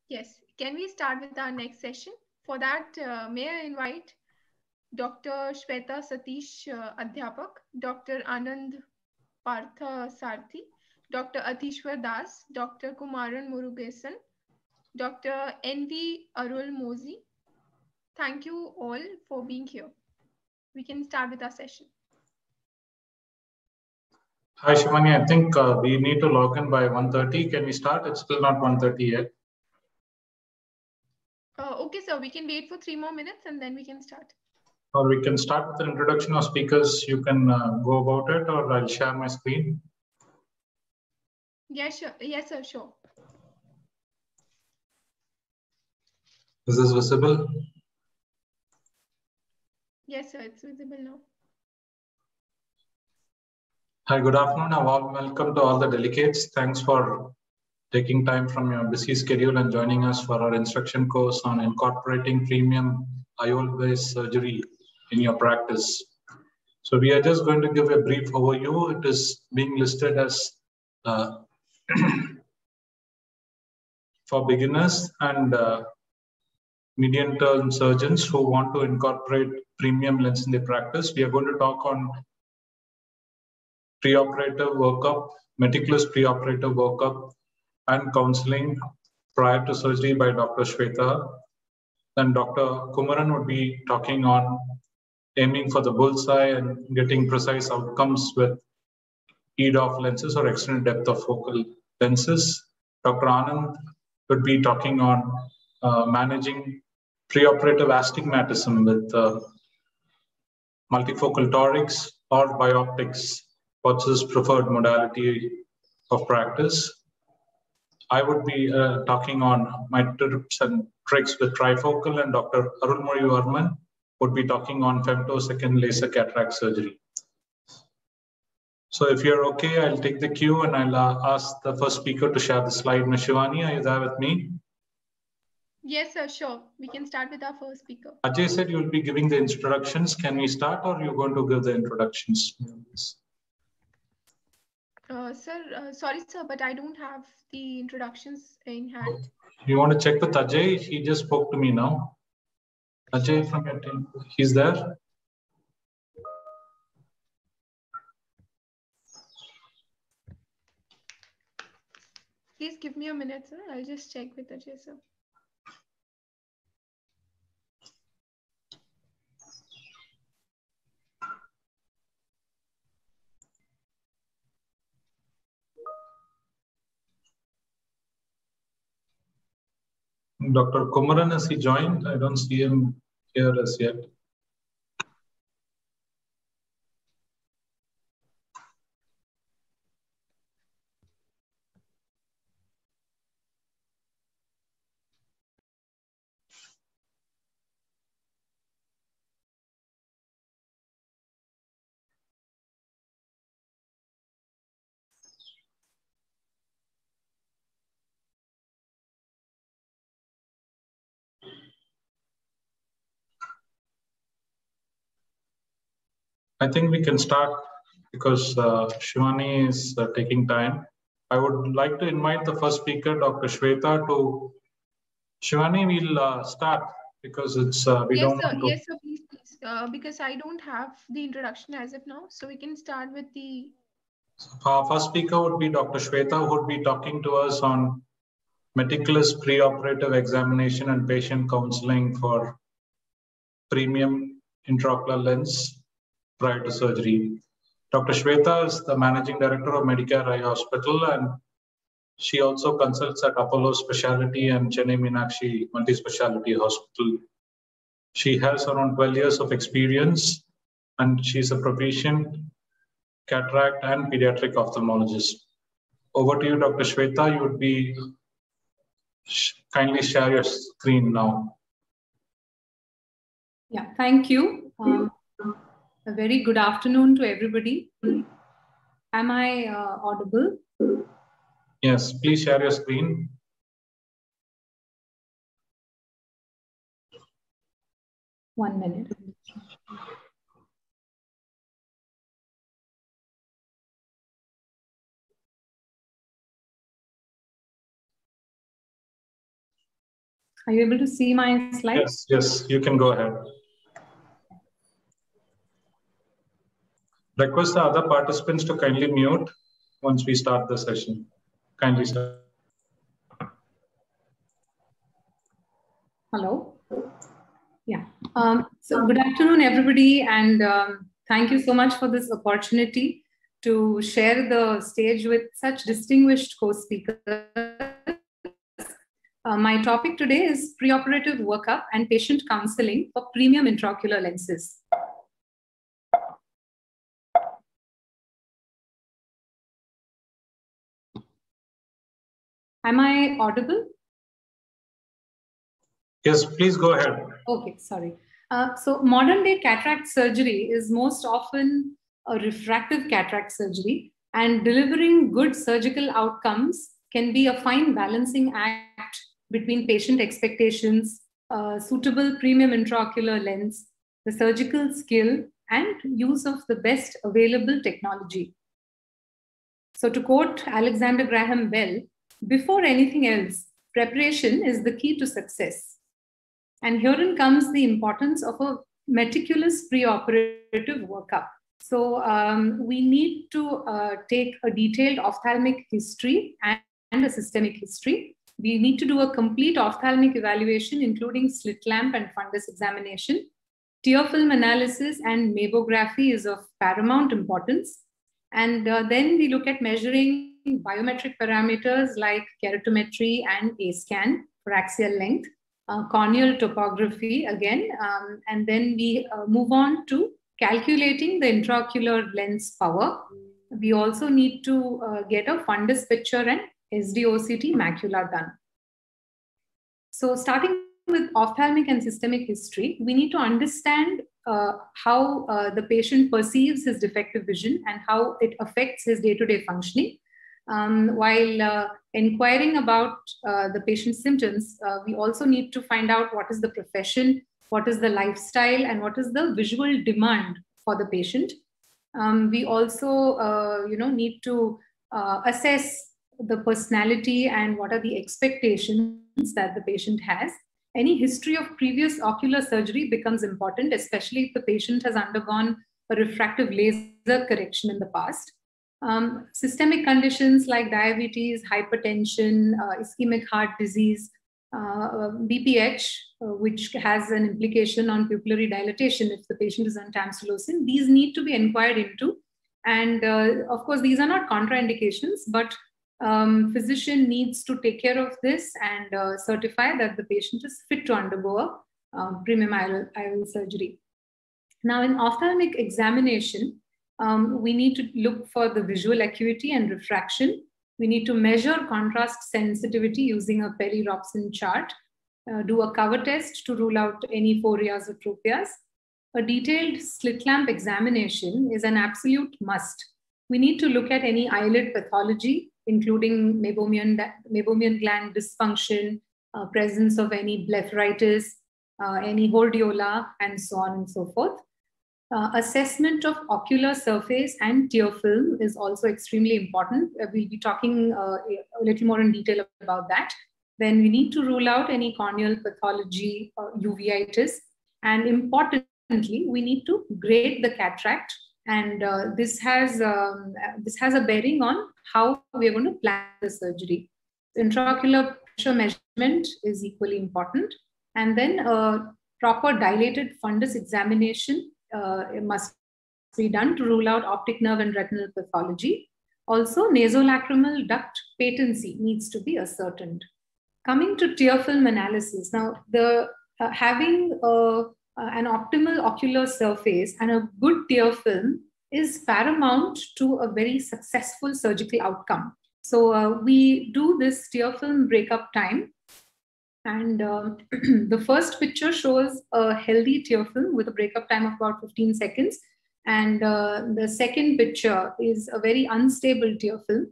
Yes, can we start with our next session? For that, may I invite Dr. Shweta Satish Adhyapak, Dr. Anand Partha Sarthi, Dr. Atishwar Das, Dr. Kumaran Murugesan, Dr. N.V. Arul Mozi. Thank you all for being here. We can start with our session. Hi, Shivani. I think we need to log in by 1:30. Can we start? It's still not 1:30 yet. Okay, sir. We can wait for 3 more minutes and then we can start. Or we can start with an introduction of speakers. You can go about it, or I'll share my screen. Yeah, sure. Yes, sir. Sure. Is this visible? Yes, sir. It's visible now. Hi, good afternoon. A warm welcome to all the delegates. Thanks for taking time from your busy schedule and joining us for our instruction course on incorporating premium IOL-based surgery in your practice. So we are just going to give a brief overview. It is being listed as for beginners and medium-term surgeons who want to incorporate premium lens in their practice. We are going to talk on preoperative workup, meticulous preoperative workup, and counseling prior to surgery by Dr. Shweta. Then Dr. Kumaran would be talking on aiming for the bullseye and getting precise outcomes with EDOF lenses or extended depth of focal lenses. Dr. Anand would be talking on managing preoperative astigmatism with multifocal torics or bioptics. What's his preferred modality of practice? I would be talking on my tips and tricks with trifocal, and Dr. Arulmozhi Varman would be talking on femtosecond laser cataract surgery. So if you're okay, I'll take the cue and I'll ask the first speaker to share the slide. Ms. Shivani, are you there with me? Yes, sir, sure. We can start with our first speaker. Ajay said you'll be giving the introductions. Can we start, or are you going to give the introductions? Sir, sorry, sir, but I don't have the introductions in hand. You want to check with Ajay? He just spoke to me now. Ajay from your team, he's there? Please give me a minute, sir. I'll just check with Ajay, sir. Dr. Kumaran, has he joined? I don't see him here as yet. I think we can start because Shivani is taking time. I would like to invite the first speaker, Dr. Shweta, to. Shivani, we'll start because it's we yes, don't sir. want to. Yes, sir, please. Because I don't have the introduction as of now, so we can start with the. Our first speaker would be Dr. Shweta, who would be talking to us on meticulous preoperative examination and patient counseling for premium intraocular lens prior to surgery. Dr. Shweta is the managing director of Medicare Eye Hospital, and she also consults at Apollo Specialty and Chennai Meenakshi Multi-Specialty Hospital. She has around 12 years of experience, and she's a proficient cataract and pediatric ophthalmologist. Over to you, Dr. Shweta. You would be kindly share your screen now. Yeah, thank you. A very good afternoon to everybody. Am I audible? Yes, please share your screen. One minute. Are you able to see my slides? Yes, you can go ahead. Request the other participants to kindly mute once we start the session. Kindly start. Hello. Yeah. So good afternoon, everybody, and thank you so much for this opportunity to share the stage with such distinguished co-speakers. My topic today is preoperative workup and patient counseling for premium intraocular lenses. Am I audible? Yes, please go ahead. Okay, sorry. So modern day cataract surgery is most often a refractive cataract surgery, and delivering good surgical outcomes can be a fine balancing act between patient expectations, suitable premium intraocular lens, the surgical skill, and use of the best available technology. So to quote Alexander Graham Bell, before anything else, preparation is the key to success. And herein comes the importance of a meticulous preoperative workup. So we need to take a detailed ophthalmic history and a systemic history. We need to do a complete ophthalmic evaluation, including slit lamp and fundus examination. Tear film analysis and mammography is of paramount importance. And then we look at measuring biometric parameters like keratometry and A-scan for axial length. Corneal topography again, and then we move on to calculating the intraocular lens power. We also need to get a fundus picture and SD-OCT macula done. So starting with ophthalmic and systemic history, we need to understand how the patient perceives his defective vision and how it affects his day-to-day functioning. While inquiring about the patient's symptoms, we also need to find out what is the profession, what is the lifestyle, and what is the visual demand for the patient. We also need to assess the personality and what are the expectations that the patient has. Any history of previous ocular surgery becomes important, especially if the patient has undergone a refractive laser correction in the past. Systemic conditions like diabetes, hypertension, ischemic heart disease, BPH, which has an implication on pupillary dilatation if the patient is on tamsulosin, these need to be inquired into. And of course, these are not contraindications, but physician needs to take care of this and certify that the patient is fit to undergo a premium IOL surgery. Now, in ophthalmic examination, we need to look for the visual acuity and refraction. We need to measure contrast sensitivity using a Perry-Robson chart, do a cover test to rule out any phorias or tropias. A detailed slit lamp examination is an absolute must. We need to look at any eyelid pathology, including meibomian gland dysfunction, presence of any blepharitis, any hordeola, and so on and so forth. Assessment of ocular surface and tear film is also extremely important. We'll be talking a little more in detail about that. Then we need to rule out any corneal pathology or uveitis. And importantly, we need to grade the cataract. And this has a bearing on how we're going to plan the surgery. Intraocular pressure measurement is equally important. And then proper dilated fundus examination it must be done to rule out optic nerve and retinal pathology. Also, nasolacrimal duct patency needs to be ascertained. Coming to tear film analysis, now having an optimal ocular surface and a good tear film is paramount to a very successful surgical outcome. So we do this tear film breakup time. And the first picture shows a healthy tear film with a breakup time of about 15 seconds. And the second picture is a very unstable tear film.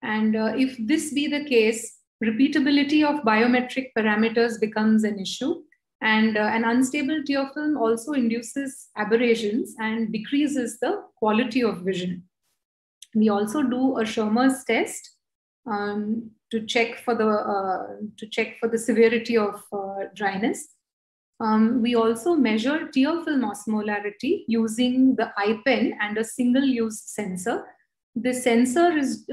And if this be the case, repeatability of biometric parameters becomes an issue. And an unstable tear film also induces aberrations and decreases the quality of vision. We also do a Schirmer's test. to check for the severity of dryness. We also measure tear film osmolarity using the eye pen and a single-use sensor. This sensor is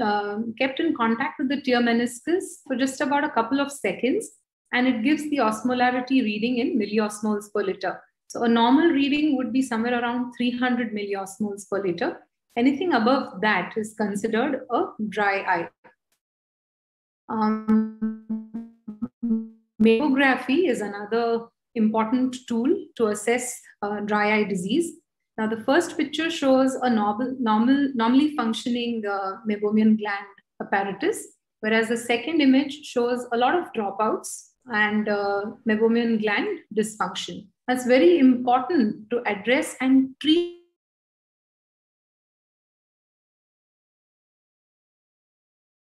kept in contact with the tear meniscus for just about a couple of seconds, and it gives the osmolarity reading in milliosmoles per liter. So a normal reading would be somewhere around 300 milliosmoles per liter. Anything above that is considered a dry eye. Mammography is another important tool to assess dry eye disease. Now, the first picture shows a normally functioning meibomian gland apparatus, whereas the second image shows a lot of dropouts and meibomian gland dysfunction. That's very important to address and treat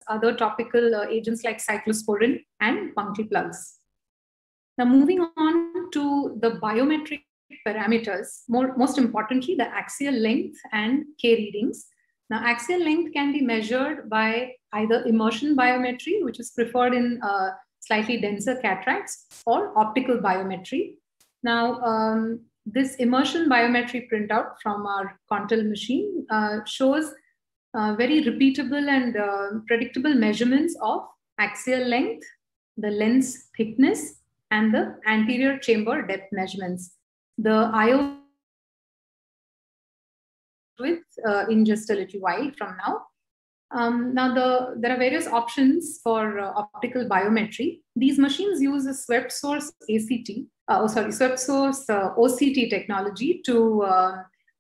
other topical agents like cyclosporin and punctal plugs. Now, moving on to the biometric parameters, most importantly, the axial length and K readings. Now, axial length can be measured by either immersion biometry, which is preferred in slightly denser cataracts, or optical biometry. Now, this immersion biometry printout from our Contel machine shows very repeatable and predictable measurements of axial length, the lens thickness, and the anterior chamber depth measurements. The IO with in just a little while from now. There are various options for optical biometry. These machines use a swept source OCT technology to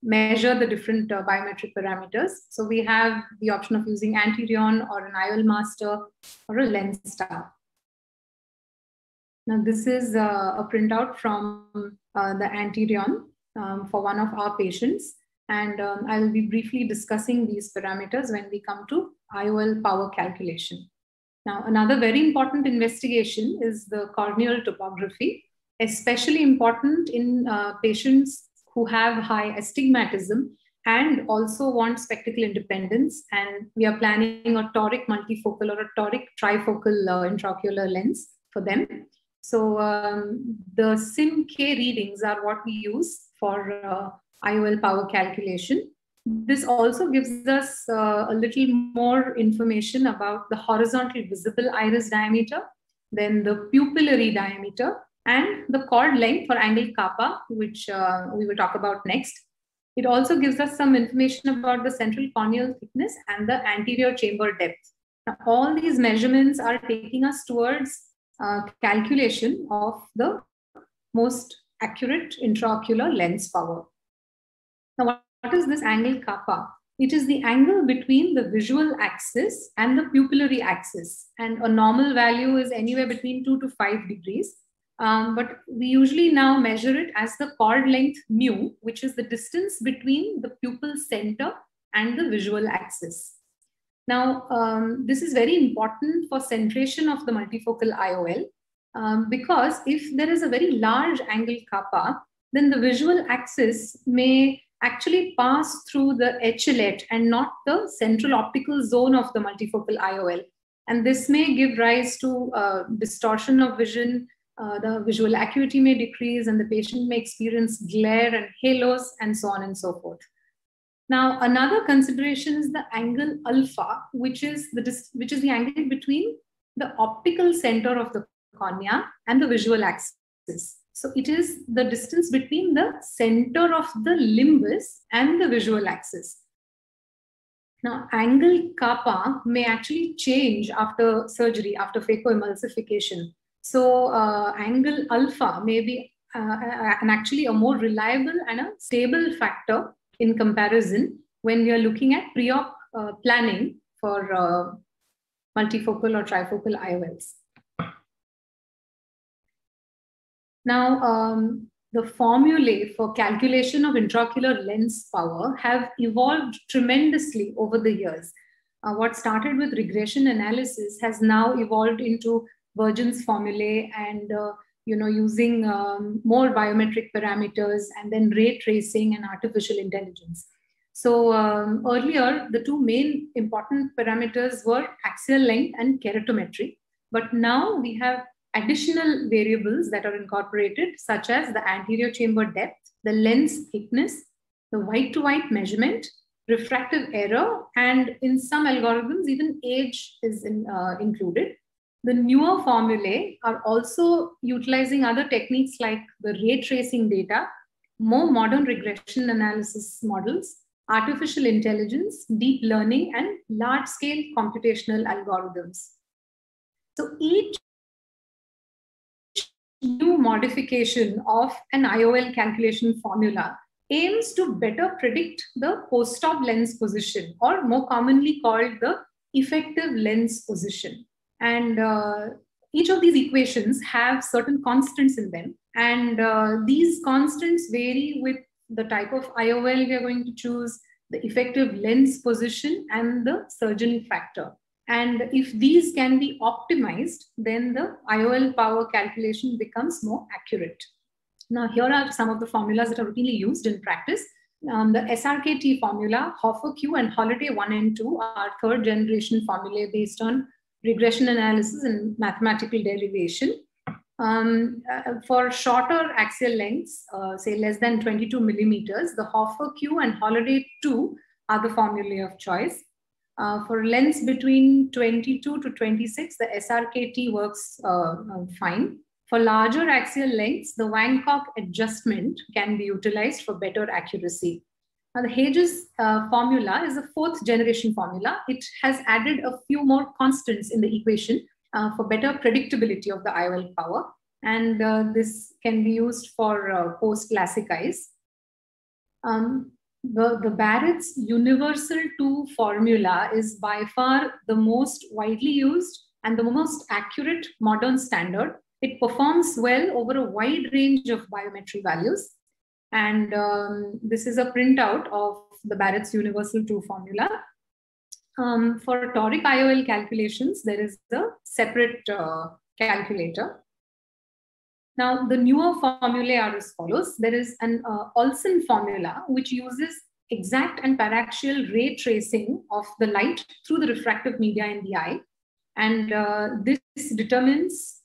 measure the different biometric parameters. So we have the option of using Antirion or an IOL master or a Lenstar. Now, this is a printout from the Antirion for one of our patients. And I will be briefly discussing these parameters when we come to IOL power calculation. Now, another very important investigation is the corneal topography, especially important in patients who have high astigmatism and also want spectacle independence. And we are planning a toric multifocal or a toric trifocal intraocular lens for them. So the SIM-K readings are what we use for IOL power calculation. This also gives us a little more information about the horizontal visible iris diameter, then the pupillary diameter, and the chord length for angle kappa, which we will talk about next. It also gives us some information about the central corneal thickness and the anterior chamber depth. Now, all these measurements are taking us towards calculation of the most accurate intraocular lens power. Now, what is this angle kappa? It is the angle between the visual axis and the pupillary axis. And a normal value is anywhere between 2 to 5 degrees. But we usually now measure it as the chord length mu, which is the distance between the pupil center and the visual axis. Now, this is very important for centration of the multifocal IOL because if there is a very large angle kappa, then the visual axis may actually pass through the HLH and not the central optical zone of the multifocal IOL. And this may give rise to distortion of vision, the visual acuity may decrease, and the patient may experience glare and halos, and so on and so forth. Now, another consideration is the angle alpha, which is the angle between the optical center of the cornea and the visual axis. So it is the distance between the center of the limbus and the visual axis. Now, angle kappa may actually change after surgery, after phacoemulsification. So angle alpha may be actually a more reliable and a stable factor in comparison when we are looking at pre-op planning for multifocal or trifocal IOLs. Now, the formulae for calculation of intraocular lens power have evolved tremendously over the years. What started with regression analysis has now evolved into Virgin's formulae and using more biometric parameters and then ray tracing and artificial intelligence. So earlier, the two main important parameters were axial length and keratometry. But now we have additional variables that are incorporated, such as the anterior chamber depth, the lens thickness, the white-to-white measurement, refractive error, and in some algorithms, even age is included. The newer formulae are also utilizing other techniques like the ray tracing data, more modern regression analysis models, artificial intelligence, deep learning, and large-scale computational algorithms. So each new modification of an IOL calculation formula aims to better predict the post-op lens position, or more commonly called the effective lens position. And each of these equations have certain constants in them. And these constants vary with the type of IOL we are going to choose, the effective lens position, and the surgeon factor. And if these can be optimized, then the IOL power calculation becomes more accurate. Now, here are some of the formulas that are routinely used in practice. The SRKT formula, Hoffer Q and Holliday 1 and 2 are third generation formulae based on regression analysis and mathematical derivation. For shorter axial lengths, say less than 22 millimeters, the Hoffer Q and Holliday 2 are the formulae of choice. For lens between 22 to 26, the SRKT works fine. For larger axial lengths, the Wang-Kock adjustment can be utilized for better accuracy. Now, the Hages formula is a fourth generation formula. It has added a few more constants in the equation for better predictability of the IOL power. And this can be used for post-LASIK eyes. The Barrett's Universal 2 formula is by far the most widely used and the most accurate modern standard. It performs well over a wide range of biometry values. And this is a printout of the Barrett's Universal 2 formula. For toric IOL calculations, there is a separate calculator. Now, the newer formulae are as follows. There is an Olsen formula, which uses exact and paraxial ray tracing of the light through the refractive media in the eye. And this determines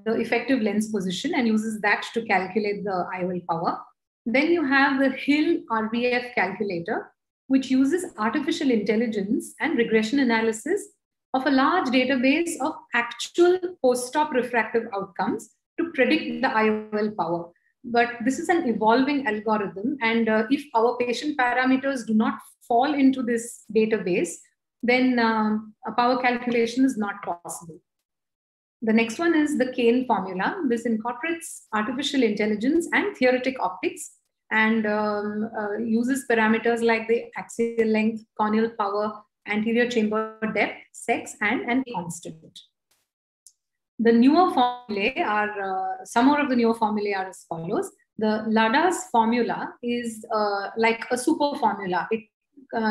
the effective lens position and uses that to calculate the IOL power. Then you have the Hill RVF calculator, which uses artificial intelligence and regression analysis of a large database of actual post-op refractive outcomes to predict the IOL power. But this is an evolving algorithm, and if our patient parameters do not fall into this database, then a power calculation is not possible. The next one is the Kane formula. This incorporates artificial intelligence and theoretic optics and uses parameters like the axial length, corneal power, anterior chamber depth, sex, and an constant. The newer formulae are, some more of the newer formulae are as follows. The Lada's formula is like a super formula. It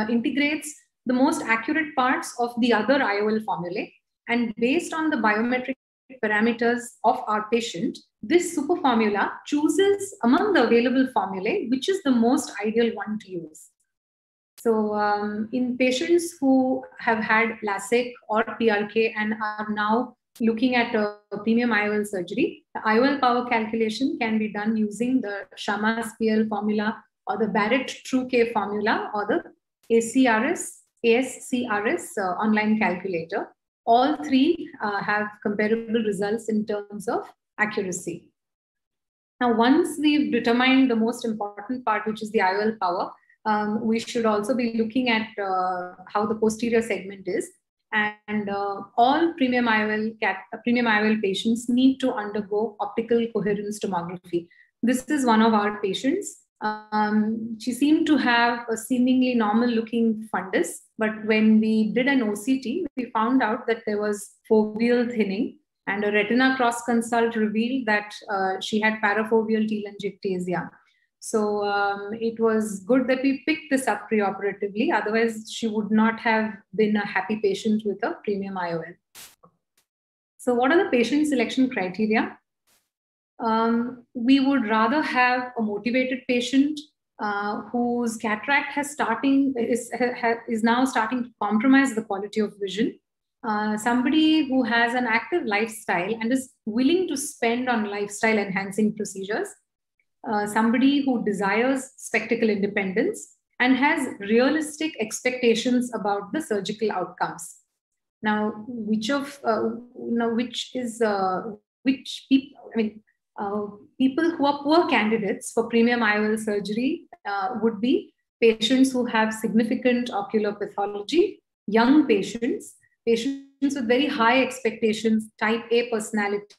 integrates the most accurate parts of the other IOL formulae, and based on the biometric parameters of our patient, this super formula chooses among the available formulae which is the most ideal one to use. So in patients who have had LASIK or PRK and are now looking at a premium IOL surgery, the IOL power calculation can be done using the Sharma's PL formula or the Barrett TrueK formula or the ASCRS online calculator. All three have comparable results in terms of accuracy. Now, once we've determined the most important part, which is the IOL power, we should also be looking at how the posterior segment is. And all premium IOL patients need to undergo optical coherence tomography. This is one of our patients. She seemed to have a seemingly normal looking fundus, but when we did an OCT, we found out that there was foveal thinning, and a retina cross consult revealed that she had parafoveal telangiectasia. So it was good that we picked this up preoperatively. Otherwise, she would not have been a happy patient with a premium IOL. So what are the patient selection criteria? We would rather have a motivated patient, whose cataract is now starting to compromise the quality of vision. Somebody who has an active lifestyle and is willing to spend on lifestyle enhancing procedures. Somebody who desires spectacle independence and has realistic expectations about the surgical outcomes. Now, people who are poor candidates for premium IOL surgery would be patients who have significant ocular pathology, young patients with very high expectations, type A personality,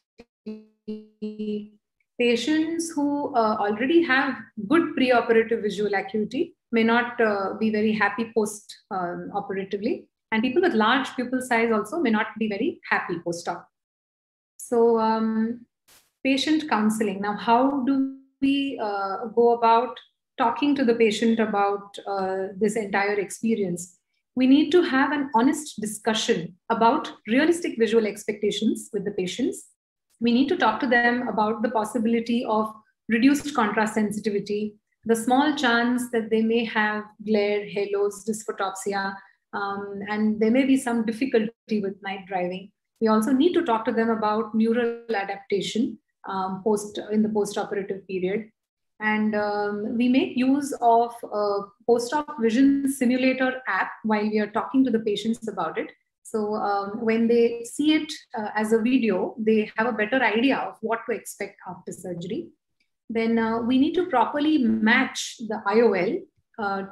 patients who already have good preoperative visual acuity, may not be very happy post-operatively, and people with large pupil size also may not be very happy post-op. So patient counseling. Now, how do we go about talking to the patient about this entire experience? We need to have an honest discussion about realistic visual expectations with the patients. We need to talk to them about the possibility of reduced contrast sensitivity, the small chance that they may have glare, halos, dysphotopsia, and there may be some difficulty with night driving. We also need to talk to them about neural adaptation in the post-operative period. And we make use of a post-op vision simulator app while we are talking to the patients about it. So when they see it as a video, they have a better idea of what to expect after surgery. Then we need to properly match the IOL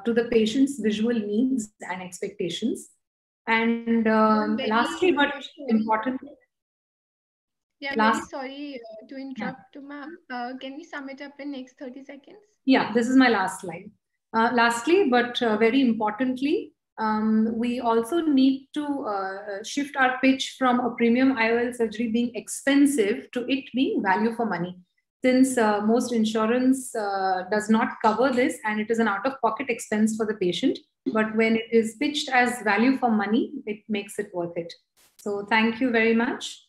to the patient's visual needs and expectations. And lastly, but importantly, very sorry to interrupt, ma'am. Can we sum it up in next 30 seconds? Yeah, this is my last slide. Lastly, but very importantly, we also need to shift our pitch from a premium IOL surgery being expensive to it being value for money. Since most insurance does not cover this and it is an out-of-pocket expense for the patient, but when it is pitched as value for money, it makes it worth it. So thank you very much.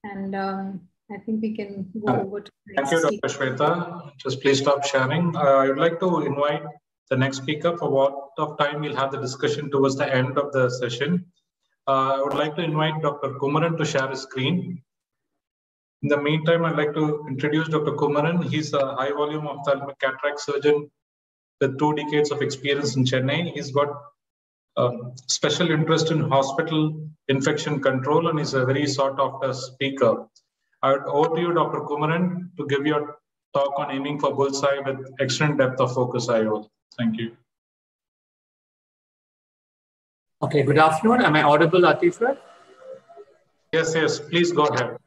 And I think we can go over to the next. Thank you, Dr. Shweta. Just please stop sharing. I would like to invite the next speaker. For what of time we'll have the discussion towards the end of the session. I would like to invite Dr. Kumaran to share his screen. In the meantime, I'd like to introduce Dr. Kumaran. He's a high-volume ophthalmic cataract surgeon with 2 decades of experience in Chennai. He's got special interest in hospital infection control and is a very sought-after speaker. I would over to you, Dr. Kumaran, to give your talk on aiming for bullseye with excellent depth of focus IOL. Thank you. Okay, good afternoon. Am I audible, Atifah? Yes, please go ahead.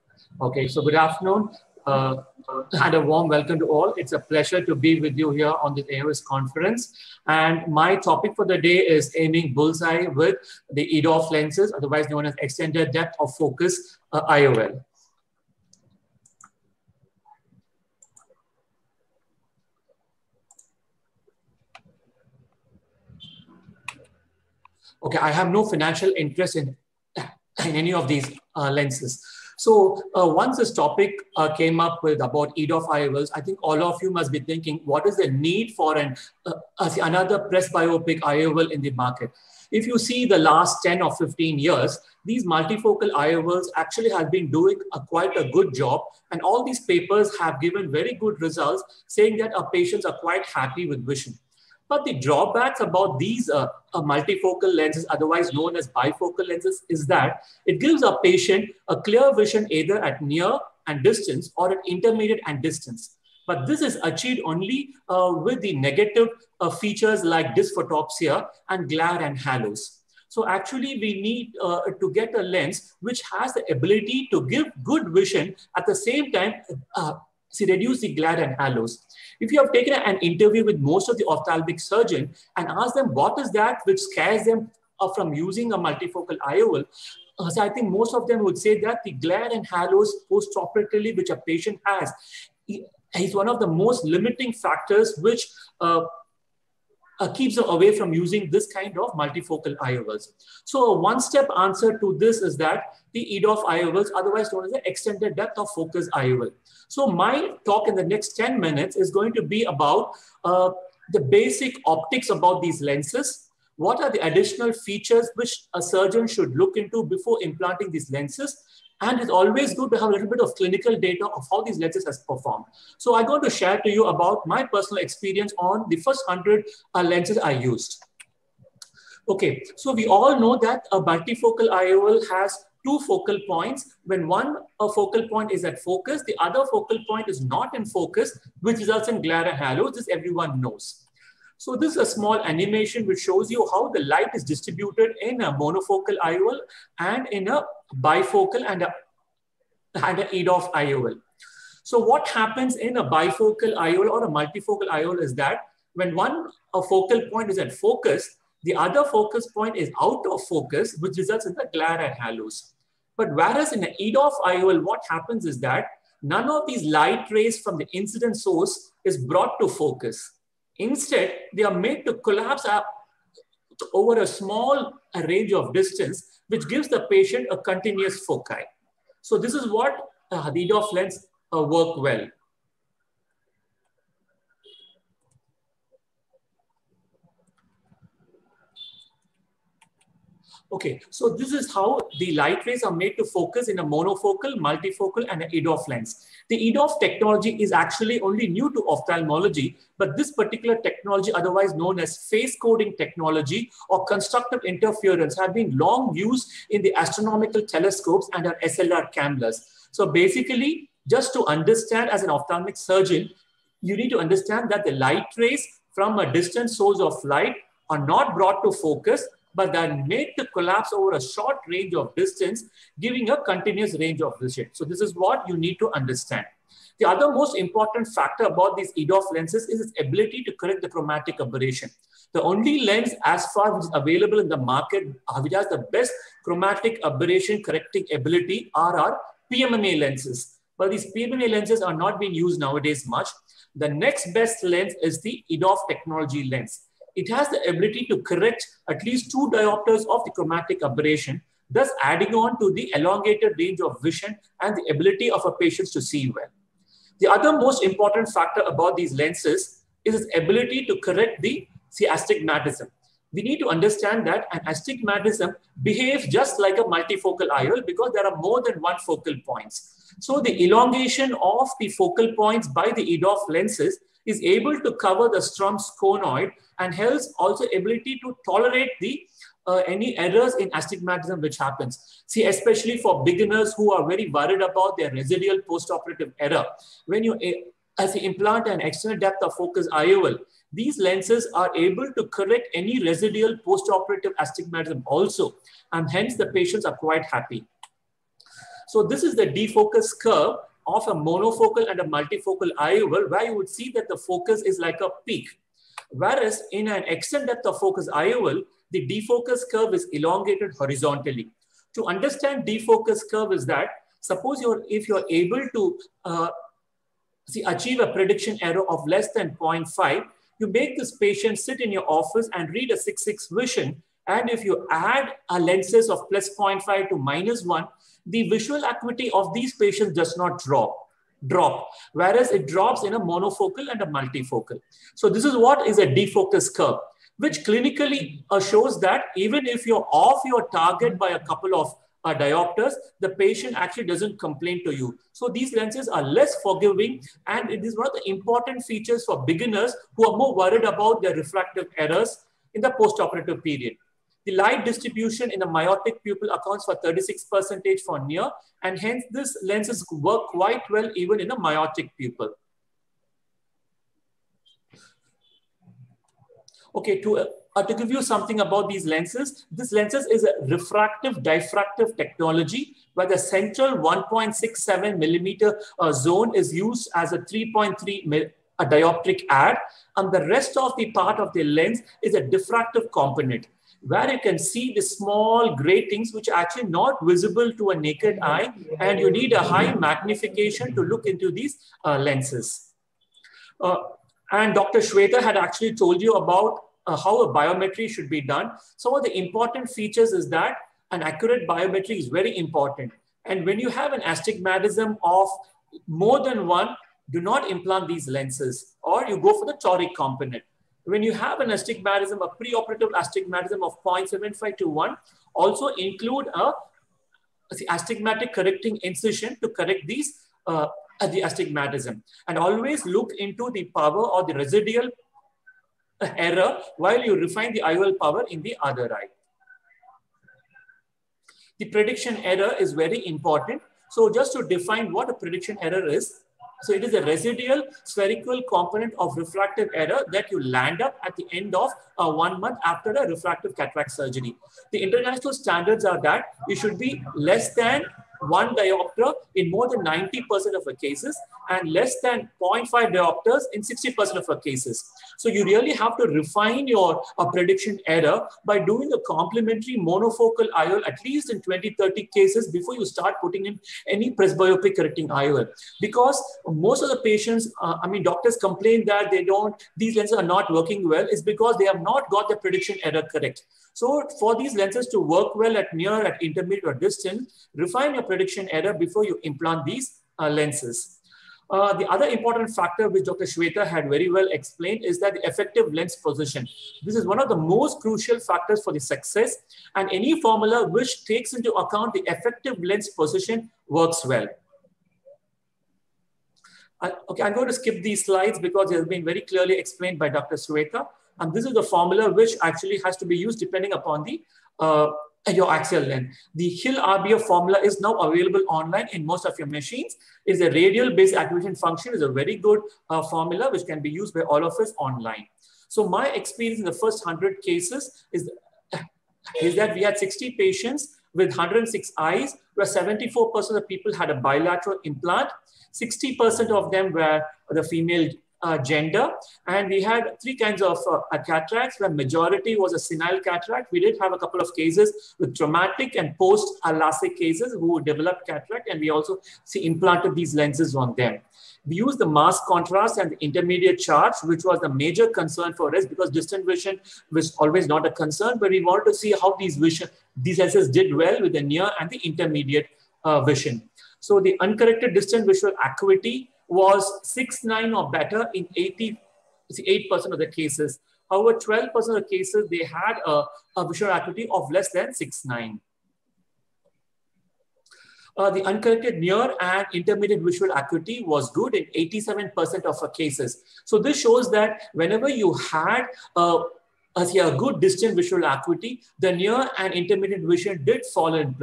Okay, so good afternoon and a warm welcome to all. It's a pleasure to be with you here on the AOS conference. And my topic for the day is aiming bullseye with the EDOF lenses, otherwise known as extended depth of focus IOL. Okay, I have no financial interest in any of these lenses. So once this topic came up with about EDOF IOLs, I think all of you must be thinking, what is the need for another presbyopic IOL in the market? If you see the last 10 or 15 years, these multifocal IOLs actually have been doing quite a good job. And all these papers have given very good results, saying that our patients are quite happy with vision. But the drawbacks about these multifocal lenses, otherwise known as bifocal lenses, is that it gives a patient a clear vision either at near and distance or at intermediate and distance. But this is achieved only with the negative features like dysphotopsia and glare and halos. So actually we need to get a lens which has the ability to give good vision at the same time reduce the glare and halos. If you have taken an interview with most of the ophthalmic surgeons and asked them what is that which scares them from using a multifocal IOL, so I think most of them would say that the glare and halos post-operatively which a patient has is one of the most limiting factors which keeps them away from using this kind of multifocal IOLs. So a one-step answer to this is that the EDOF IOLs, otherwise known as the extended depth of focus IOL. So my talk in the next 10 minutes is going to be about the basic optics about these lenses. What are the additional features which a surgeon should look into before implanting these lenses? And it's always good to have a little bit of clinical data of how these lenses has performed. So I'm going to share to you about my personal experience on the first 100 lenses I used. Okay, so we all know that a multifocal IOL has two focal points. When one focal point is at focus, the other focal point is not in focus, which results in glare and halos. This everyone knows. So this is a small animation which shows you how the light is distributed in a monofocal IOL and in a bifocal and an EDOF IOL. So what happens in a bifocal IOL or a multifocal IOL is that when one focal point is at focus, the other focus point is out of focus, which results in the glare and halos. But whereas in an EDOF IOL, what happens is that none of these light rays from the incident source is brought to focus. Instead, they are made to collapse up over a small range of distance, which gives the patient a continuous foci. So this is what the EDOF lens work well. Okay, so this is how the light rays are made to focus in a monofocal, multifocal, and an EDOF lens. The EDOF technology is actually only new to ophthalmology, but this particular technology, otherwise known as phase coding technology or constructive interference, have been long used in the astronomical telescopes and our SLR cameras. So basically, just to understand as an ophthalmic surgeon, you need to understand that the light rays from a distant source of light are not brought to focus, but they're made to collapse over a short range of distance, giving a continuous range of vision. So this is what you need to understand. The other most important factor about these EDOF lenses is its ability to correct the chromatic aberration. The only lens as far as available in the market which has the best chromatic aberration correcting ability are our PMMA lenses. But these PMMA lenses are not being used nowadays much. The next best lens is the EDOF technology lens. It has the ability to correct at least 2 diopters of the chromatic aberration, thus adding on to the elongated range of vision and the ability of a patient to see well. The other most important factor about these lenses is its ability to correct the astigmatism. We need to understand that an astigmatism behaves just like a multifocal IOL because there are more than one focal points. So the elongation of the focal points by the EDOF lenses is able to cover the Strum's conoid and hence also ability to tolerate the any errors in astigmatism which happens. See, especially for beginners who are very worried about their residual postoperative error. When you as you implant an extended depth of focus IOL, these lenses are able to correct any residual postoperative astigmatism also, and hence the patients are quite happy. So this is the defocus curve of a monofocal and a multifocal IOL, where you would see that the focus is like a peak. Whereas in an extended depth of focus IOL, the defocus curve is elongated horizontally. To understand defocus curve is that, suppose if you're able to achieve a prediction error of less than 0.5, you make this patient sit in your office and read a 6/6 vision. And if you add lenses of plus 0.5 to -1, the visual acuity of these patients does not drop, whereas it drops in a monofocal and a multifocal. So this is what is a defocus curve, which clinically shows that even if you're off your target by a couple of diopters, the patient actually doesn't complain to you. So these lenses are less forgiving, and it is one of the important features for beginners who are more worried about their refractive errors in the postoperative period. The light distribution in a myopic pupil accounts for 36% for near, and hence this lenses work quite well even in a myopic pupil. Okay, to give you something about these lenses, this lenses is a refractive diffractive technology where the central 1.67 millimeter zone is used as a 3.3 dioptric add, and the rest of the part of the lens is a diffractive component, where you can see the small gratings which are actually not visible to a naked eye, and you need a high magnification to look into these lenses. And Dr. Shweta had actually told you about how a biometry should be done. Some of the important features is that an accurate biometry is very important. And when you have an astigmatism of more than one, do not implant these lenses, or you go for the toric component. When you have an astigmatism, a preoperative astigmatism of 0.75 to 1, also include a astigmatic correcting incision to correct these the astigmatism. And always look into the power or the residual error while you refine the IOL power in the other eye. The prediction error is very important. So just to define what a prediction error is, so it is a residual spherical component of refractive error that you land up at the end of 1 month after a refractive cataract surgery. The international standards are that you should be less than 1 diopter in more than 90% of the cases and less than 0.5 diopters in 60% of the cases. So you really have to refine your prediction error by doing a complementary monofocal IOL at least in 20-30 cases before you start putting in any presbyopic correcting IOL. Because most of the patients, doctors complain that these lenses are not working well is because they have not got the prediction error correct. So for these lenses to work well at near, at intermediate or distant, refine your prediction error before you implant these lenses. The other important factor which Dr. Shweta had very well explained is that the effective lens position. This is one of the most crucial factors for the success, and any formula which takes into account the effective lens position works well. Okay, I'm going to skip these slides because it has been very clearly explained by Dr. Shweta. And this is the formula which actually has to be used depending upon the your axial length. The Hill RBF formula is now available online in most of your machines. It's a radial based activation function. Is a very good formula which can be used by all of us online. So my experience in the first 100 cases is that we had 60 patients with 106 eyes, where 74% of the people had a bilateral implant. 60% of them were the female gender, and we had 3 kinds of cataracts, where majority was a senile cataract. We did have a couple of cases with traumatic and post-LASIK cases who developed cataract, and we also implanted these lenses on them. We used the mask contrast and the intermediate charge, which was the major concern for us because distant vision was always not a concern, but we wanted to see how these lenses did well with the near and the intermediate vision. So the uncorrected distant visual acuity was 6.9 or better in 88% of the cases. However, 12% of the cases, they had a visual acuity of less than 6.9. The uncorrected near and intermediate visual acuity was good in 87% of the cases. So this shows that whenever you had a good distant visual acuity, the near and intermediate vision did fall in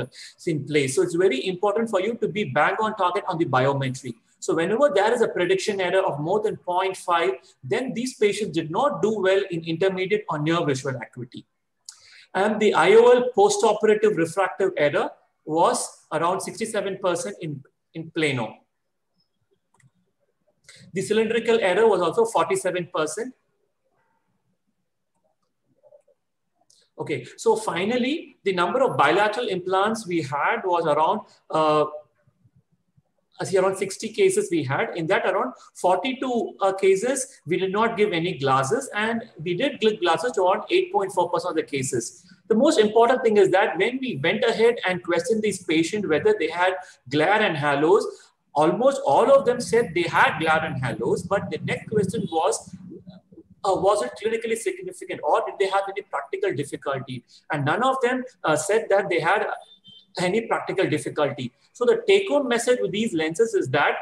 place. So it's very important for you to be bang on target on the biometry. So whenever there is a prediction error of more than 0.5, then these patients did not do well in intermediate or near visual acuity. And the IOL postoperative refractive error was around 67% in plano. The cylindrical error was also 47%. Okay, so finally, the number of bilateral implants we had was around around 60 cases we had. In that, around 42 cases, we did not give any glasses, and we did give glasses to around 8.4% of the cases. The most important thing is that when we went ahead and questioned these patients whether they had glare and halos, almost all of them said they had glare and halos, but the next question was it clinically significant or did they have any practical difficulty? And none of them said that they had any practical difficulty. So the take-home message with these lenses is that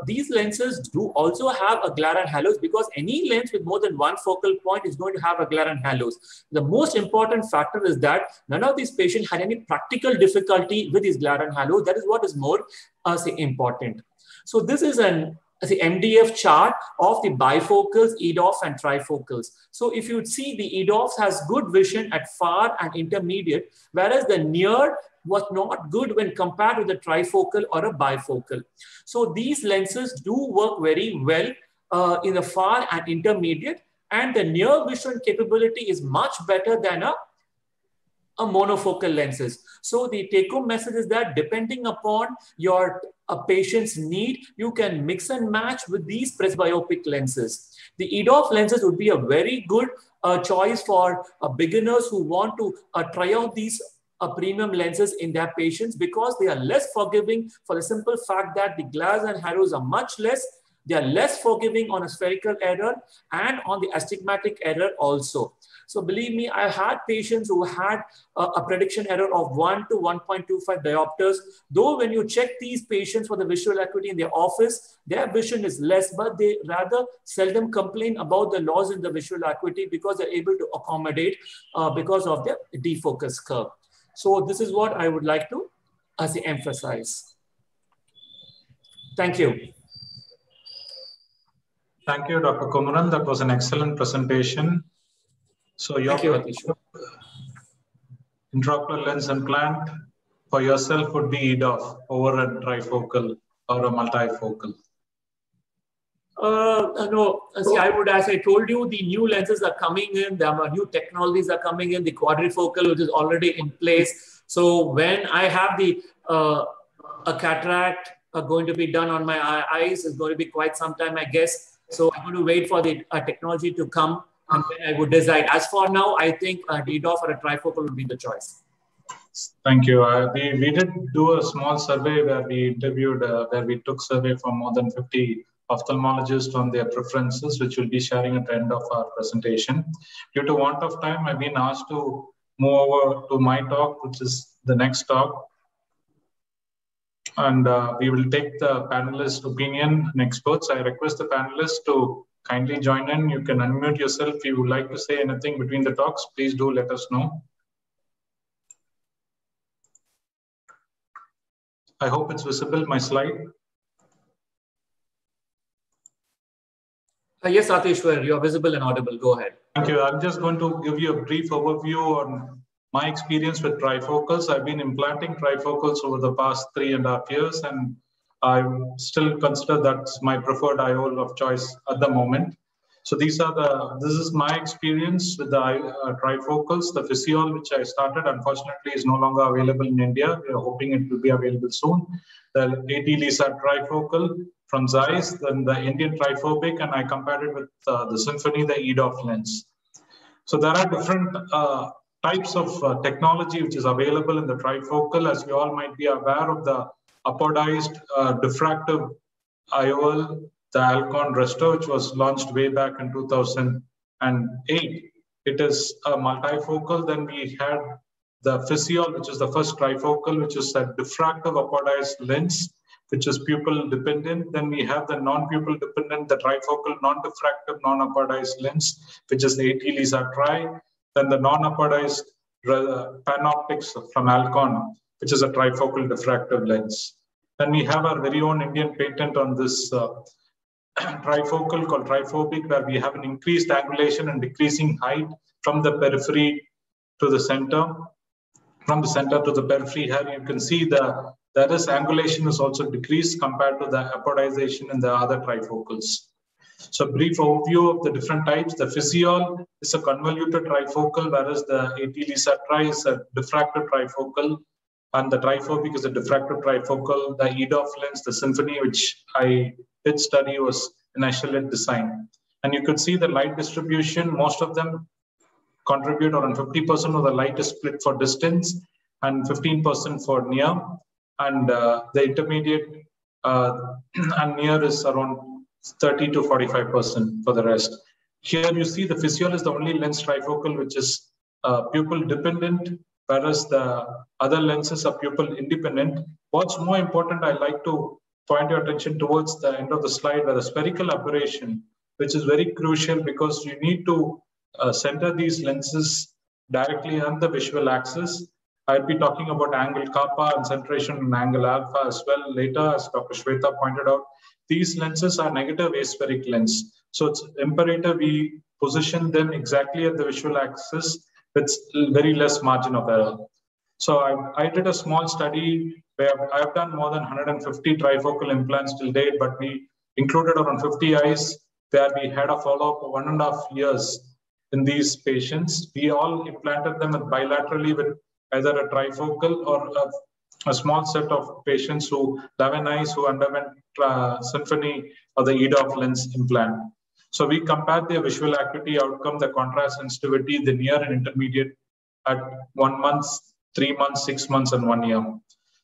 these lenses do also have a glare and halos, because any lens with more than one focal point is going to have a glare and halos. The most important factor is that none of these patients had any practical difficulty with these glare and halos. That is what is more important. So this is the MDF chart of the bifocals, EDOF and trifocals. So if you see, the EDOF has good vision at far and intermediate, whereas the near was not good when compared with the trifocal or a bifocal. So these lenses do work very well in the far and intermediate, and the near vision capability is much better than a monofocal lenses. So the take-home message is that depending upon your patient's need, you can mix and match with these presbyopic lenses. The EDOF lenses would be a very good choice for beginners who want to try out these premium lenses in their patients, because they are less forgiving for the simple fact that the glares and halos are much less. They are less forgiving on a spherical error and on the astigmatic error also. So believe me, I had patients who had a prediction error of 1 to 1.25 diopters. Though when you check these patients for the visual acuity in their office, their vision is less, but they rather seldom complain about the loss in the visual acuity because they're able to accommodate because of their defocus curve. So this is what I would like to emphasize. Thank you. Thank you, Dr. Kumaran. That was an excellent presentation. So your intraocular lens implant for yourself would be EDOF over a trifocal or a multifocal. No, see, I would, as I told you, the new lenses are coming in, the new technologies are coming in, the quadrifocal, which is already in place. So when I have the a cataract going to be done on my eyes, is going to be quite some time, I guess. So I'm going to wait for the technology to come, and then I would decide. As for now, I think EDOF or a trifocal would be the choice. Thank you. We did do a small survey where we interviewed, where we took survey from more than 50 ophthalmologists on their preferences, which we'll be sharing at the end of our presentation. Due to want of time, I've been asked to move over to my talk, which is the next talk. And we will take the panelist opinion and experts. I request the panelists to kindly join in. You can unmute yourself. If you would like to say anything between the talks, please do let us know. I hope it's visible, my slide. Yes, Atishwar, you're visible and audible. Go ahead. Thank you. I'm just going to give you a brief overview on my experience with trifocals. I've been implanting trifocals over the past 3.5 years, and I still consider that's my preferred IOL of choice at the moment. So this is my experience with the trifocals. The Physiol, which I started, unfortunately is no longer available in India. We are hoping it will be available soon. The AT LISA trifocal from Zeiss, then the Indian triphobic, and I compared it with the Symphony, the EDOF lens. So there are different types of technology which is available in the trifocal. As you all might be aware of the apodized diffractive IOL, the Alcon Resto, which was launched way back in 2008. It is a multifocal. Then we had the Physiol, which is the first trifocal, which is a diffractive apodized lens, which is pupil dependent. Then we have the non-pupil dependent, the trifocal non-diffractive non-apodized lens, which is the AT LISA Tri. Then the non-apodized Panoptix from Alcon, which is a trifocal diffractive lens. Then we have our very own Indian patent on this trifocal called triphobic, where we have an increased angulation and decreasing height from the periphery to the center. From the center to the periphery, here you can see there is angulation is also decreased compared to the apodization in the other trifocals. So brief overview of the different types. The Physiol is a convoluted trifocal, whereas the AT LISA Tri is a diffractive trifocal, and the triphobic is a diffractive trifocal. The EDOF lens, the Symphony, which I did study, was an Eshelett design. And you could see the light distribution. Most of them contribute around 50% of the light is split for distance and 15% for near. And the intermediate and near is around 30 to 45% for the rest. Here you see the Physiol is the only lens trifocal which is pupil dependent, whereas the other lenses are pupil independent. What's more important, I like to point your attention towards the end of the slide, where the spherical aberration, which is very crucial because you need to center these lenses directly on the visual axis. I'll be talking about angle kappa and centration and angle alpha as well later, as Dr. Shweta pointed out. These lenses are negative aspheric lens. So it's imperative we position them exactly at the visual axis with very less margin of error. So I did a small study where I've done more than 150 trifocal implants till date, but we included around 50 eyes where we had a follow-up of 1.5 years in these patients. We all implanted them bilaterally with either a trifocal or a small set of patients who 11 eyes who underwent Symphony or the EDOF lens implant. So we compared the visual acuity outcome, the contrast sensitivity, the near and intermediate at 1 month, 3 months, 6 months, and 1 year.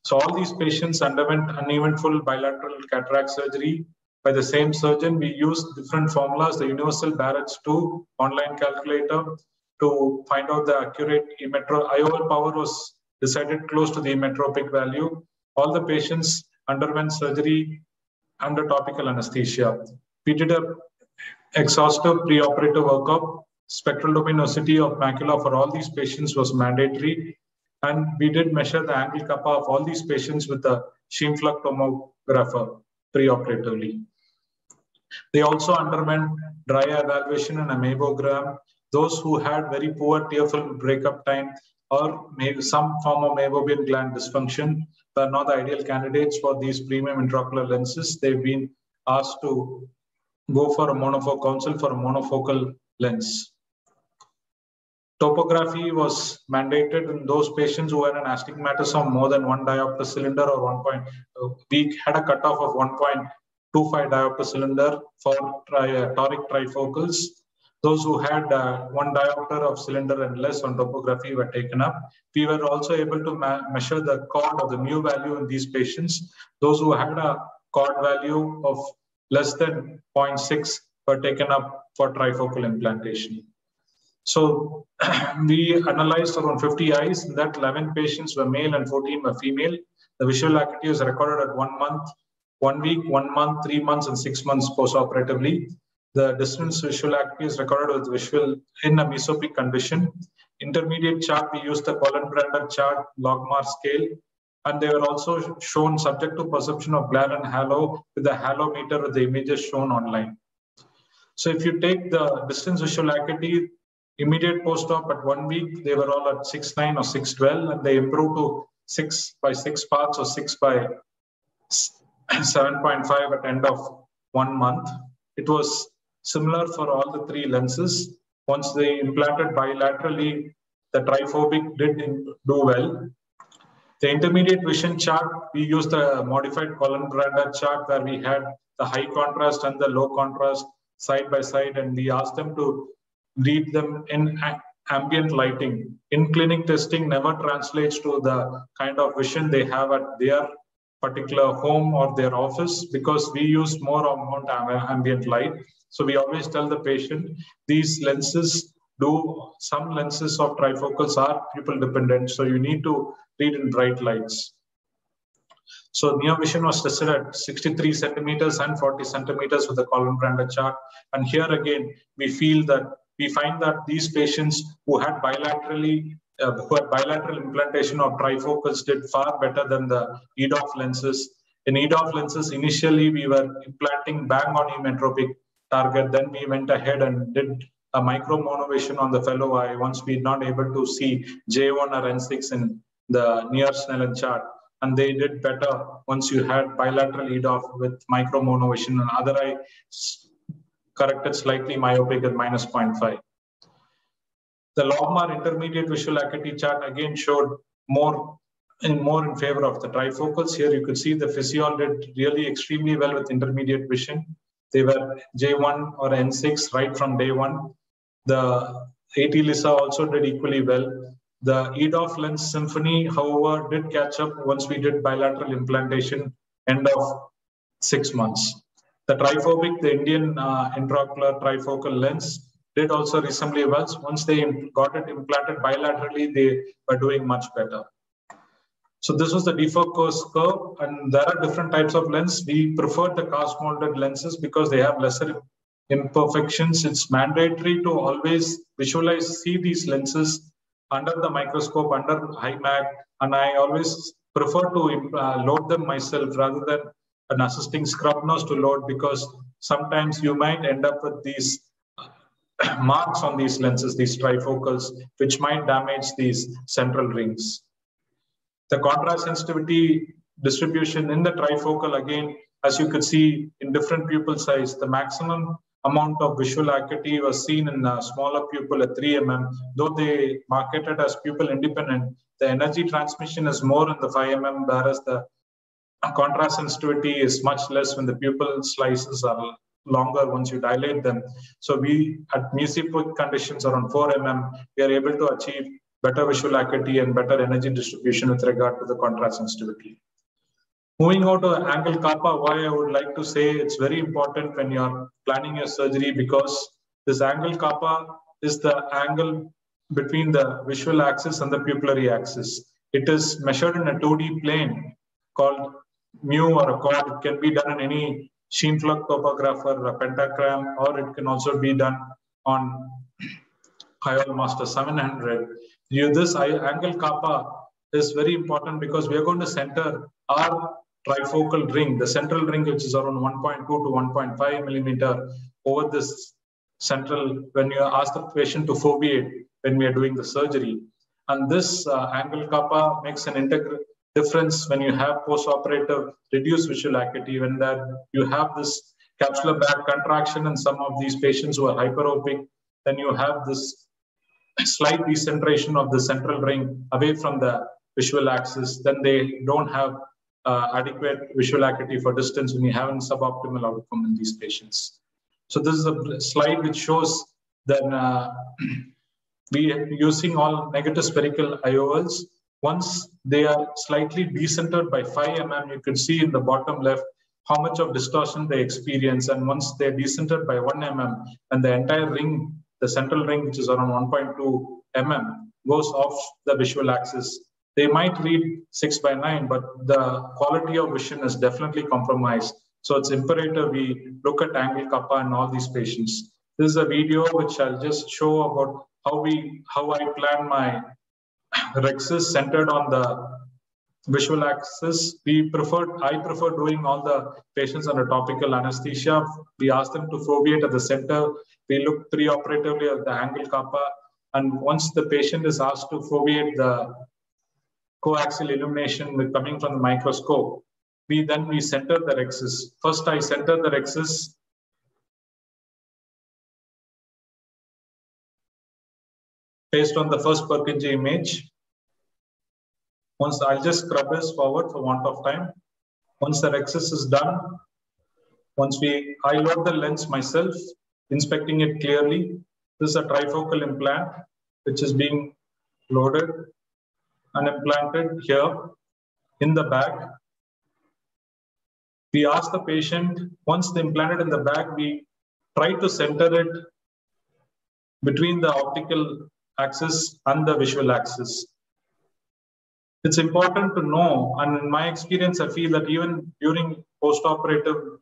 So all these patients underwent uneventful bilateral cataract surgery by the same surgeon. We used different formulas, the universal Barrett's 2 online calculator, to find out the accurate IOL power was decided close to the emmetropic value. All the patients underwent surgery under topical anesthesia. We did a exhaustive preoperative workup. Spectral luminosity of macula for all these patients was mandatory. And we did measure the angle kappa of all these patients with a Scheimpflug tomographer preoperatively. They also underwent dry evaluation and a mammogram. Those who had very poor tear film breakup time or maybe some form of meibomian gland dysfunction are not the ideal candidates for these premium intraocular lenses. They've been asked to go for a monofocal counsel for a monofocal lens. Topography was mandated in those patients who had an astigmatism of more than 1 diopter cylinder or 1. We had a cutoff of 1.25 diopter cylinder for toric trifocals. Those who had 1 diopter of cylinder and less on topography were taken up. We were also able to measure the chord or the mu value in these patients. Those who had a chord value of less than 0.6 were taken up for trifocal implantation. So we analyzed around 50 eyes. In that, 11 patients were male and 14 were female. The visual acuity was recorded at 1 month, 1 week, 1 month, 3 months, and 6 months post-operatively. The distance visual acuity is recorded with visual in a mesopic condition. Intermediate chart, we used the Colin-Brander chart logmar scale. And they were also shown subject to perception of glare and halo with the halometer with the images shown online. So if you take the distance visual acuity, immediate post-op at 1 week, they were all at 6.9 or 6.12, and they improved to 6 by 6 parts or 6 by 7.5 at end of 1 month. It was similar for all the 3 lenses. Once they implanted bilaterally, the triphobic did do well. The intermediate vision chart, we used the modified Colin-Brander chart where we had the high contrast and the low contrast side by side, and we asked them to read them in ambient lighting. In clinic testing never translates to the kind of vision they have at their particular home or their office because we use more amount of ambient light. So we always tell the patient, these lenses some lenses of trifocals are pupil dependent. So you need to read in bright lights. So near vision was tested at 63 centimeters and 40 centimeters with the Colin-Brander chart. And here again, we find that these patients who had bilateral implantation of trifocals did far better than the EDOF lenses. In EDOF lenses, initially we were implanting bang on emmetropic target. Then we went ahead and did a micromonovation on the fellow eye once we not able to see J1 or N6 in the near Snellen chart. And they did better once you had bilateral EDOF with micromonovation, and other eye corrected slightly myopic at -0.5. The logmar intermediate visual acuity chart again showed more in favor of the trifocals. Here you could see the Physiol did really extremely well with intermediate vision. They were J1 or N6 right from day 1. The AT Lisa also did equally well. The EDOF lens Symphony, however, did catch up once we did bilateral implantation end of 6 months. The triphobic, the Indian intraocular trifocal lens, did also reasonably well. Once they got it implanted bilaterally, they were doing much better. So this was the defocus curve, and there are different types of lens. We prefer the cast molded lenses because they have lesser imperfections. It's mandatory to always see these lenses under the microscope, under high mag, and I always prefer to load them myself rather than an assisting scrub nurse to load, because sometimes you might end up with these marks on these lenses, these trifocals, which might damage these central rings. The contrast sensitivity distribution in the trifocal, again, as you could see in different pupil size, the maximum amount of visual acuity was seen in a smaller pupil at 3 mm. Though they marketed as pupil independent, the energy transmission is more in the 5 mm, whereas the contrast sensitivity is much less when the pupil slices are longer once you dilate them. So we, at MUSI conditions around 4 mm, we are able to achieve better visual acuity and better energy distribution with regard to the contrast sensitivity. Moving on to angle kappa, why I would like to say it's very important when you're planning your surgery, because this angle kappa is the angle between the visual axis and the pupillary axis. It is measured in a 2D plane called mu or a chord. It can be done in any Scheenflug topographer, a pentagram, or it can also be done on IOL Master 700. This angle kappa is very important because we are going to center our trifocal ring, the central ring, which is around 1.2 to 1.5 millimeter over this central, when you ask the patient to foveate when we are doing the surgery. And this angle kappa makes an integral difference when you have post-operative reduced visual acuity, when that you have this capsular bag contraction in some of these patients who are hyperopic, then you have this slight decentration of the central ring away from the visual axis, then they don't have adequate visual acuity for distance when you have a suboptimal outcome in these patients. So this is a slide which shows that we are using all negative spherical IOLs. Once they are slightly decentered by 5 mm, you can see in the bottom left how much of distortion they experience. And once they're decentered by 1 mm and the entire ring, the central ring, which is around 1.2 mm, goes off the visual axis, they might read 6/9, but the quality of vision is definitely compromised. So it's imperative we look at angle kappa in all these patients. This is a video which I'll just show about how I plan my rexes centered on the visual axis. I prefer doing all the patients under topical anesthesia. We ask them to foveate at the center. We look preoperatively at the angle kappa. And once the patient is asked to foveate the coaxial illumination coming from the microscope, we center the rexes. First, I center the rexes based on the first Purkinje image. Once I'll just scrub this forward for want of time. Once the rexes is done, I load the lens myself, inspecting it clearly. This is a trifocal implant which is being loaded and implanted here in the bag. We ask the patient, once they implanted in the bag, we try to center it between the optical axis and the visual axis. It's important to know, and in my experience, I feel that even during post-operative,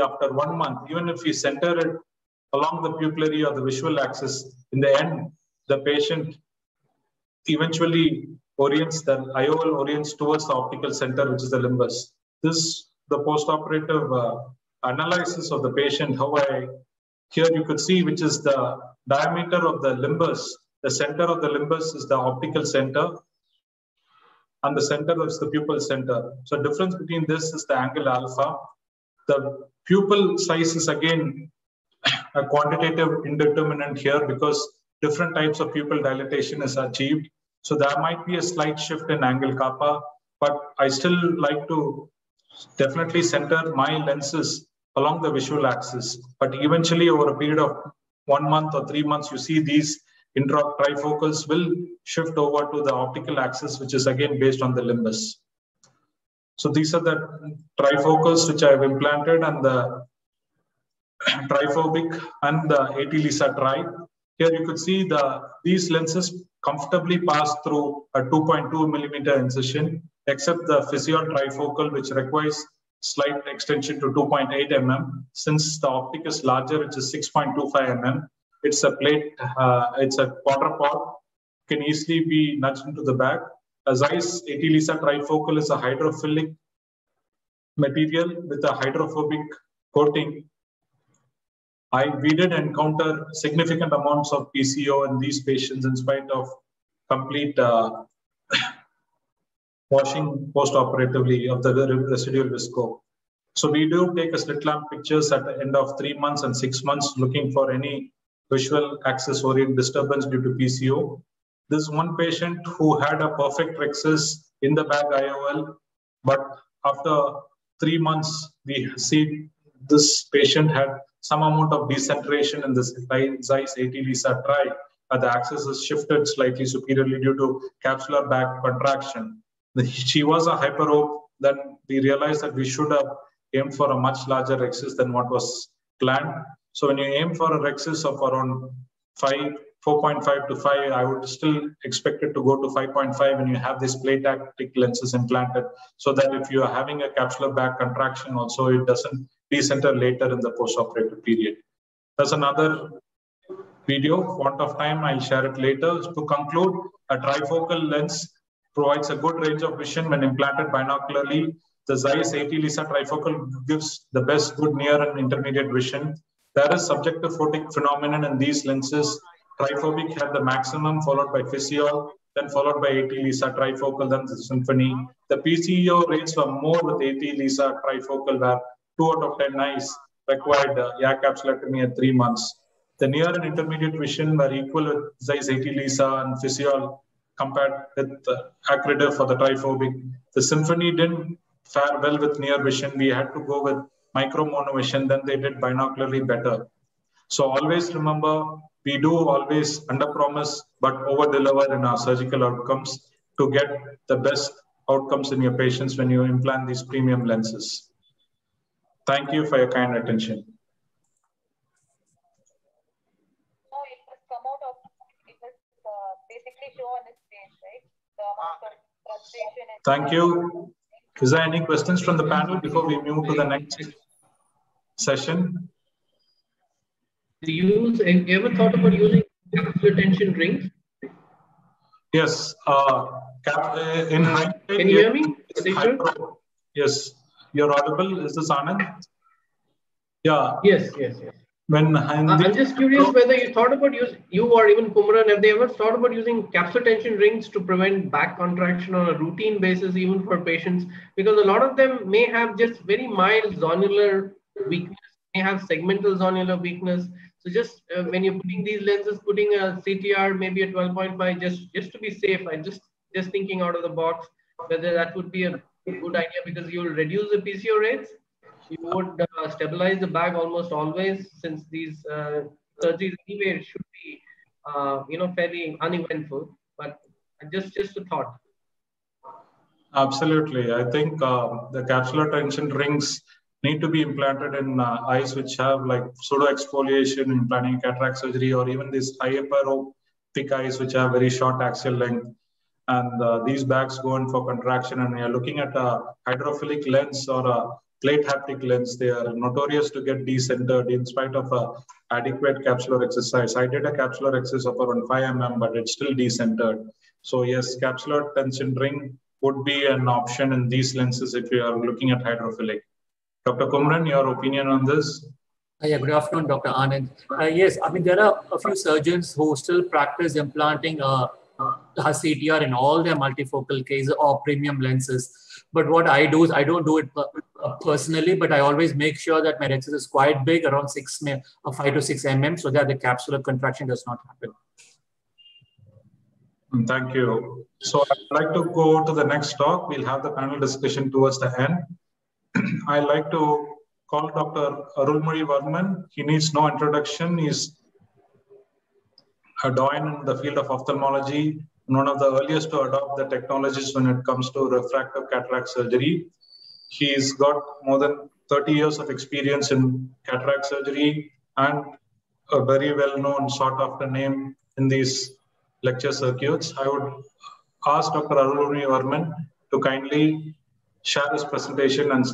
after 1 month, even if we center it along the pupillary or the visual axis, in the end, the patient eventually the IOL orients towards the optical center, which is the limbus. The post-operative analysis of the patient, here you could see, which is the diameter of the limbus. The center of the limbus is the optical center, and the center is the pupil center. So the difference between this is the angle alpha. The pupil size is again a quantitative indeterminate here because different types of pupil dilatation is achieved. So there might be a slight shift in angle kappa, but I still like to definitely center my lenses along the visual axis. But eventually over a period of 1 month or 3 months, you see these trifocals will shift over to the optical axis, which is again based on the limbus. So these are the trifocals which I have implanted, and the triphobic and the AT-LISA tri. Here you could see these lenses comfortably pass through a 2.2 millimeter incision, except the Physiol trifocal, which requires slight extension to 2.8 mm. Since the optic is larger, which is 6.25 mm, it's a plate, it's a quarter pot, can easily be nudged into the bag. A Zeiss AT-LISA trifocal is a hydrophilic material with a hydrophobic coating. We did encounter significant amounts of PCO in these patients in spite of complete washing post-operatively of the residual visco. So we do take a slit lamp pictures at the end of 3 months and 6 months looking for any visual axis orient disturbance due to PCO. This one patient who had a perfect rexus in the bag IOL, but after 3 months, we see this patient had some amount of decentration in the Zeiss 80 Lisa tri. The axis is shifted slightly superiorly due to capsular back contraction. She was a hyperope. Then we realized that we should have aimed for a much larger rhexis than what was planned. So when you aim for a rhexis of around 4.5 to 5, I would still expect it to go to 5.5 when you have these plate-actic lenses implanted, so that if you are having a capsular back contraction also, it doesn't decenter later in the post-operative period. There's another video, want of time, I'll share it later. To conclude, a trifocal lens provides a good range of vision when implanted binocularly. The Zeiss 80 Lisa trifocal gives the best good near and intermediate vision. There is subjective photic phenomenon in these lenses. Triphobic had the maximum, followed by Physiol, then followed by 80 Lisa trifocal, then the Symphony. The PCO rates were more with 80 Lisa trifocal, where 2 out of 10 eyes required YAG capsulectomy at 3 months. The near and intermediate vision were equal with Zeiss 80 Lisa and Physiol compared with Acritiv for the triphobic. The Symphony didn't fare well with near vision. We had to go with micro monovision, then they did binocularly better. So always remember, we do always under-promise but over-deliver in our surgical outcomes to get the best outcomes in your patients when you implant these premium lenses. Thank you for your kind attention. Basically show on his face, right? The amount of frustration. Thank you. Is there any questions from the panel before we move to the next session? Do you ever thought about using capsular tension rings? Yes. In hindsight, can you hear me? Yes. You're audible. Is this Anand? Yeah. Yes. When I'm just curious whether you thought about you or even Kumaran, have they ever thought about using capsular tension rings to prevent back contraction on a routine basis, even for patients? Because a lot of them may have just very mild zonular weakness, may have segmental zonular weakness. So just when you're putting these lenses, putting a CTR maybe a 12.5, just to be safe, I'm just thinking out of the box whether that would be a good idea, because you'll reduce the PCO rates. You would stabilize the bag almost always, since these surgeries anyway should be, fairly uneventful. But just a thought. Absolutely, I think the capsular tension rings need to be implanted in eyes which have like pseudo exfoliation in planning cataract surgery, or even these hyperopic eyes which have very short axial length. And these bags go in for contraction, and you're looking at a hydrophilic lens or a plate haptic lens. They are notorious to get decentered in spite of adequate capsular exercise. I did a capsular exercise of around 5 mm, but it's still decentered. So yes, capsular tension ring would be an option in these lenses if you are looking at hydrophilic. Dr. Kumaran, your opinion on this? Yeah, good afternoon, Dr. Anand. Yes, I mean, there are a few surgeons who still practice implanting CTR in all their multifocal cases or premium lenses. But what I do is I don't do it personally, but I always make sure that my rhexis is quite big, around 5 to 6 mm, so that the capsular contraction does not happen. Thank you. So I'd like to go to the next talk. We'll have the panel discussion towards the end. I'd like to call Dr. Arulmozhi Varman. He needs no introduction. He's a doyen in the field of ophthalmology, one of the earliest to adopt the technologies when it comes to refractive cataract surgery. He's got more than 30 years of experience in cataract surgery and a very well-known sought-after name in these lecture circuits. I would ask Dr. Arulmozhi Varman to kindly share his presentation and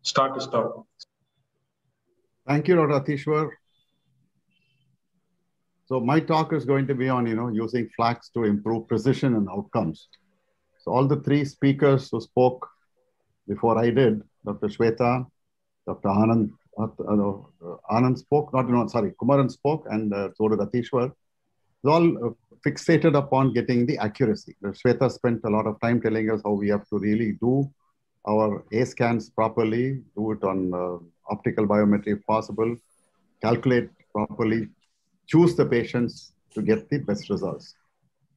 start his talk. Thank you, Dr. Athishwar. So my talk is going to be on, using FLACS to improve precision and outcomes. So all the three speakers who spoke before I did, Dr. Shweta, Dr. Anand, Kumaran spoke, and so did Athishwar. They all fixated upon getting the accuracy. Shweta spent a lot of time telling us how we have to really do our A scans properly, do it on optical biometry if possible, calculate properly, choose the patients to get the best results.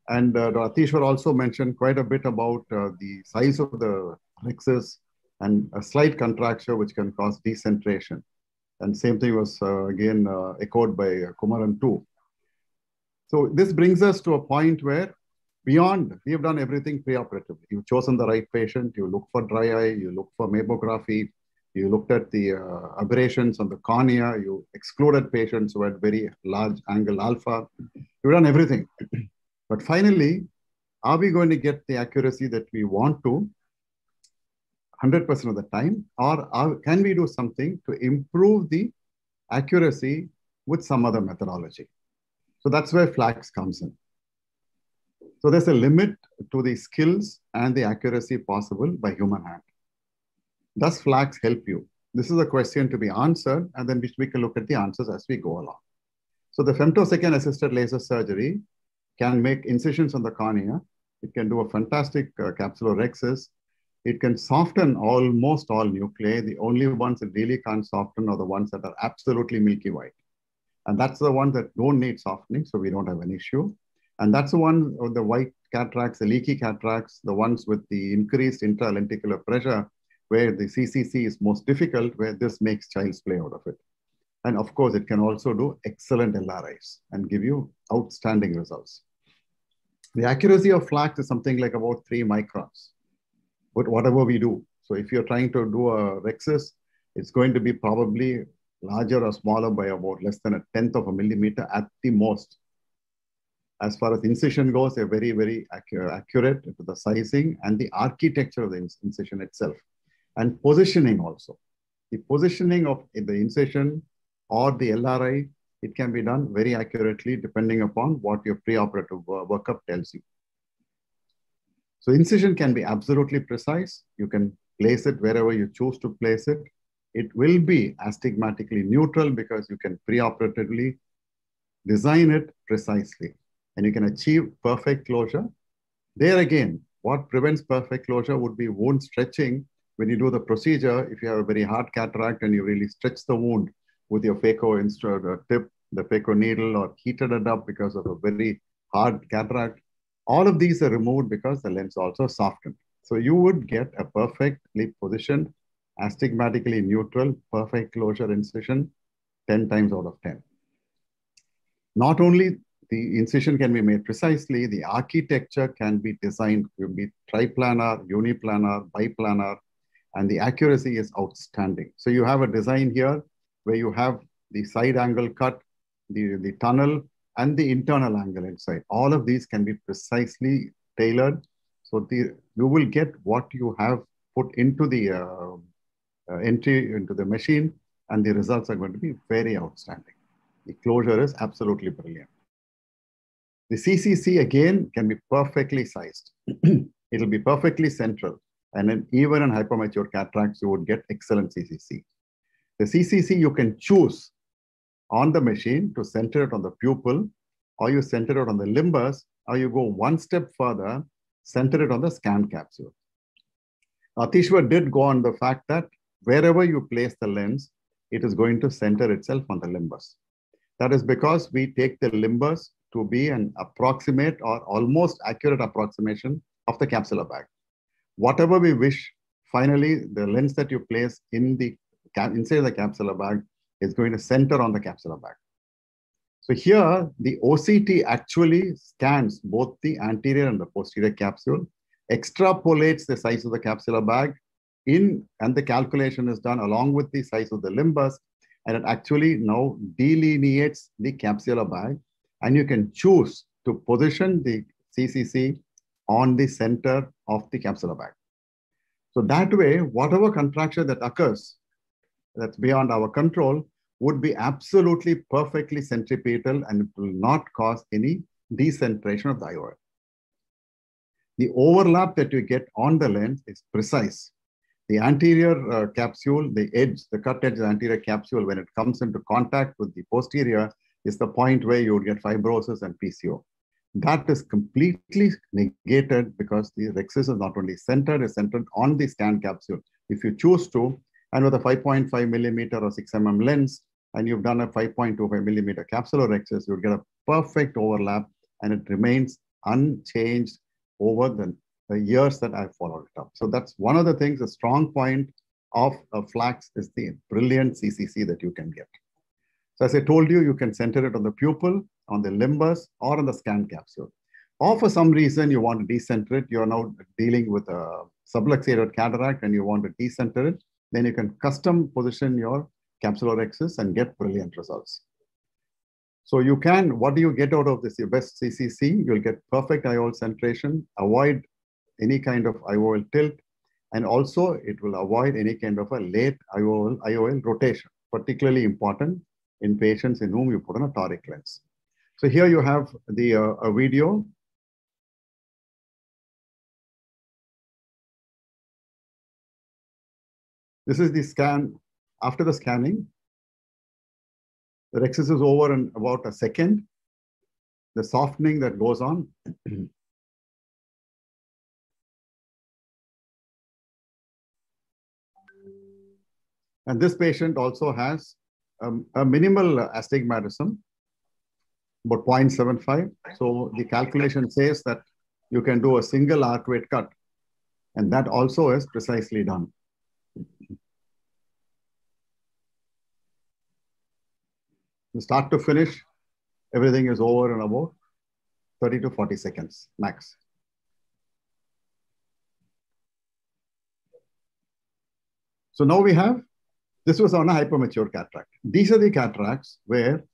And Athishwar also mentioned quite a bit about the size of the rhexis, and a slight contracture which can cause decentration. And same thing was again echoed by Kumaran too. So this brings us to a point where beyond, we have done everything preoperatively. You've chosen the right patient, you look for dry eye, you look for mammography, you looked at the aberrations on the cornea, you excluded patients who had very large angle alpha. You've done everything. But finally, are we going to get the accuracy that we want to 100% of the time, or can we do something to improve the accuracy with some other methodology? So that's where FLACS comes in. So there's a limit to the skills and the accuracy possible by human hand. Does FLACS help you? This is a question to be answered, and then we can look at the answers as we go along. So the femtosecond assisted laser surgery can make incisions on the cornea. It can do a fantastic capsulorhexis. It can soften almost all nuclei. The only ones that really can't soften are the ones that are absolutely milky white. And that's the ones that don't need softening, so we don't have an issue. And that's the one of the white cataracts, the leaky cataracts, the ones with the increased intralenticular pressure, where the CCC is most difficult, where this makes child's play out of it. And of course, it can also do excellent LRIs and give you outstanding results. The accuracy of FLACS is something like about 3 microns, but whatever we do. So if you're trying to do a rhexis, it's going to be probably larger or smaller by about less than 1/10 of a millimeter at the most. As far as incision goes, they're very, very accurate to the sizing and the architecture of the incision itself. And positioning also. The positioning of the incision or the LRI, it can be done very accurately depending upon what your preoperative workup tells you. So incision can be absolutely precise. You can place it wherever you choose to place it. It will be astigmatically neutral because you can preoperatively design it precisely. And you can achieve perfect closure. There again, what prevents perfect closure would be wound stretching. When you do the procedure, if you have a very hard cataract and you really stretch the wound with your phaco tip, the phaco needle, or heated it up because of a very hard cataract, all of these are removed because the lens also softened. So you would get a perfectly positioned, astigmatically neutral, perfect closure incision 10 times out of 10. Not only the incision can be made precisely, the architecture can be designed to be triplanar, uniplanar, biplanar, and the accuracy is outstanding. So you have a design here where you have the side angle cut, the tunnel, and the internal angle inside. All of these can be precisely tailored. So you will get what you have put into the entry into the machine, and the results are going to be very outstanding. The closure is absolutely brilliant. The CCC, again, can be perfectly sized. It'll be perfectly central. And then even in hypermature cataracts, you would get excellent CCC. The CCC, you can choose on the machine to center it on the pupil, or you center it on the limbus, or you go one step further, center it on the scan capsule. Atishwar did go on the fact that wherever you place the lens, it is going to center itself on the limbus. That is because we take the limbus to be an approximate or almost accurate approximation of the capsular bag. Whatever we wish, finally, the lens that you place in the inside the capsular bag is going to center on the capsular bag. So here, the OCT actually scans both the anterior and the posterior capsule, extrapolates the size of the capsular bag and the calculation is done along with the size of the limbus, and it actually now delineates the capsular bag, and you can choose to position the CCC on the center of the capsular bag. So that way, whatever contraction that occurs, that's beyond our control, would be absolutely perfectly centripetal, and it will not cause any decentration of the IOL. The overlap that you get on the lens is precise. The anterior capsule, the edge, the cut edge of the anterior capsule, when it comes into contact with the posterior, is the point where you would get fibrosis and PCO. That is completely negated because the rhexis is not only centered, it's centered on the scan capsule. If you choose to, and with a 5.5 millimeter or 6 mm lens, and you've done a 5.25 millimeter capsular rhexis, you'll get a perfect overlap, and it remains unchanged over the years that I've followed it up. So that's one of the things, the strong point of FLACS is the brilliant CCC that you can get. So as I told you, you can center it on the pupil, on the limbus, or on the scan capsule. Or for some reason you want to decenter it, you're now dealing with a subluxated cataract and you want to decenter it, then you can custom position your capsulorhexis and get brilliant results. So you can, what do you get out of this? Your best CCC, you'll get perfect IOL centration, avoid any kind of IOL tilt, and also it will avoid any kind of a late IOL rotation, particularly important in patients in whom you put on a toric lens. So here you have the a video. This is the scan. After the scanning, the rhexis is over in about a second. The softening that goes on. And this patient also has a minimal astigmatism, about 0.75. So the calculation says that you can do a single arcuate cut, and that also is precisely done. From start to finish, everything is over in about 30 to 40 seconds max. So now we have, this was on a hypermature cataract. These are the cataracts where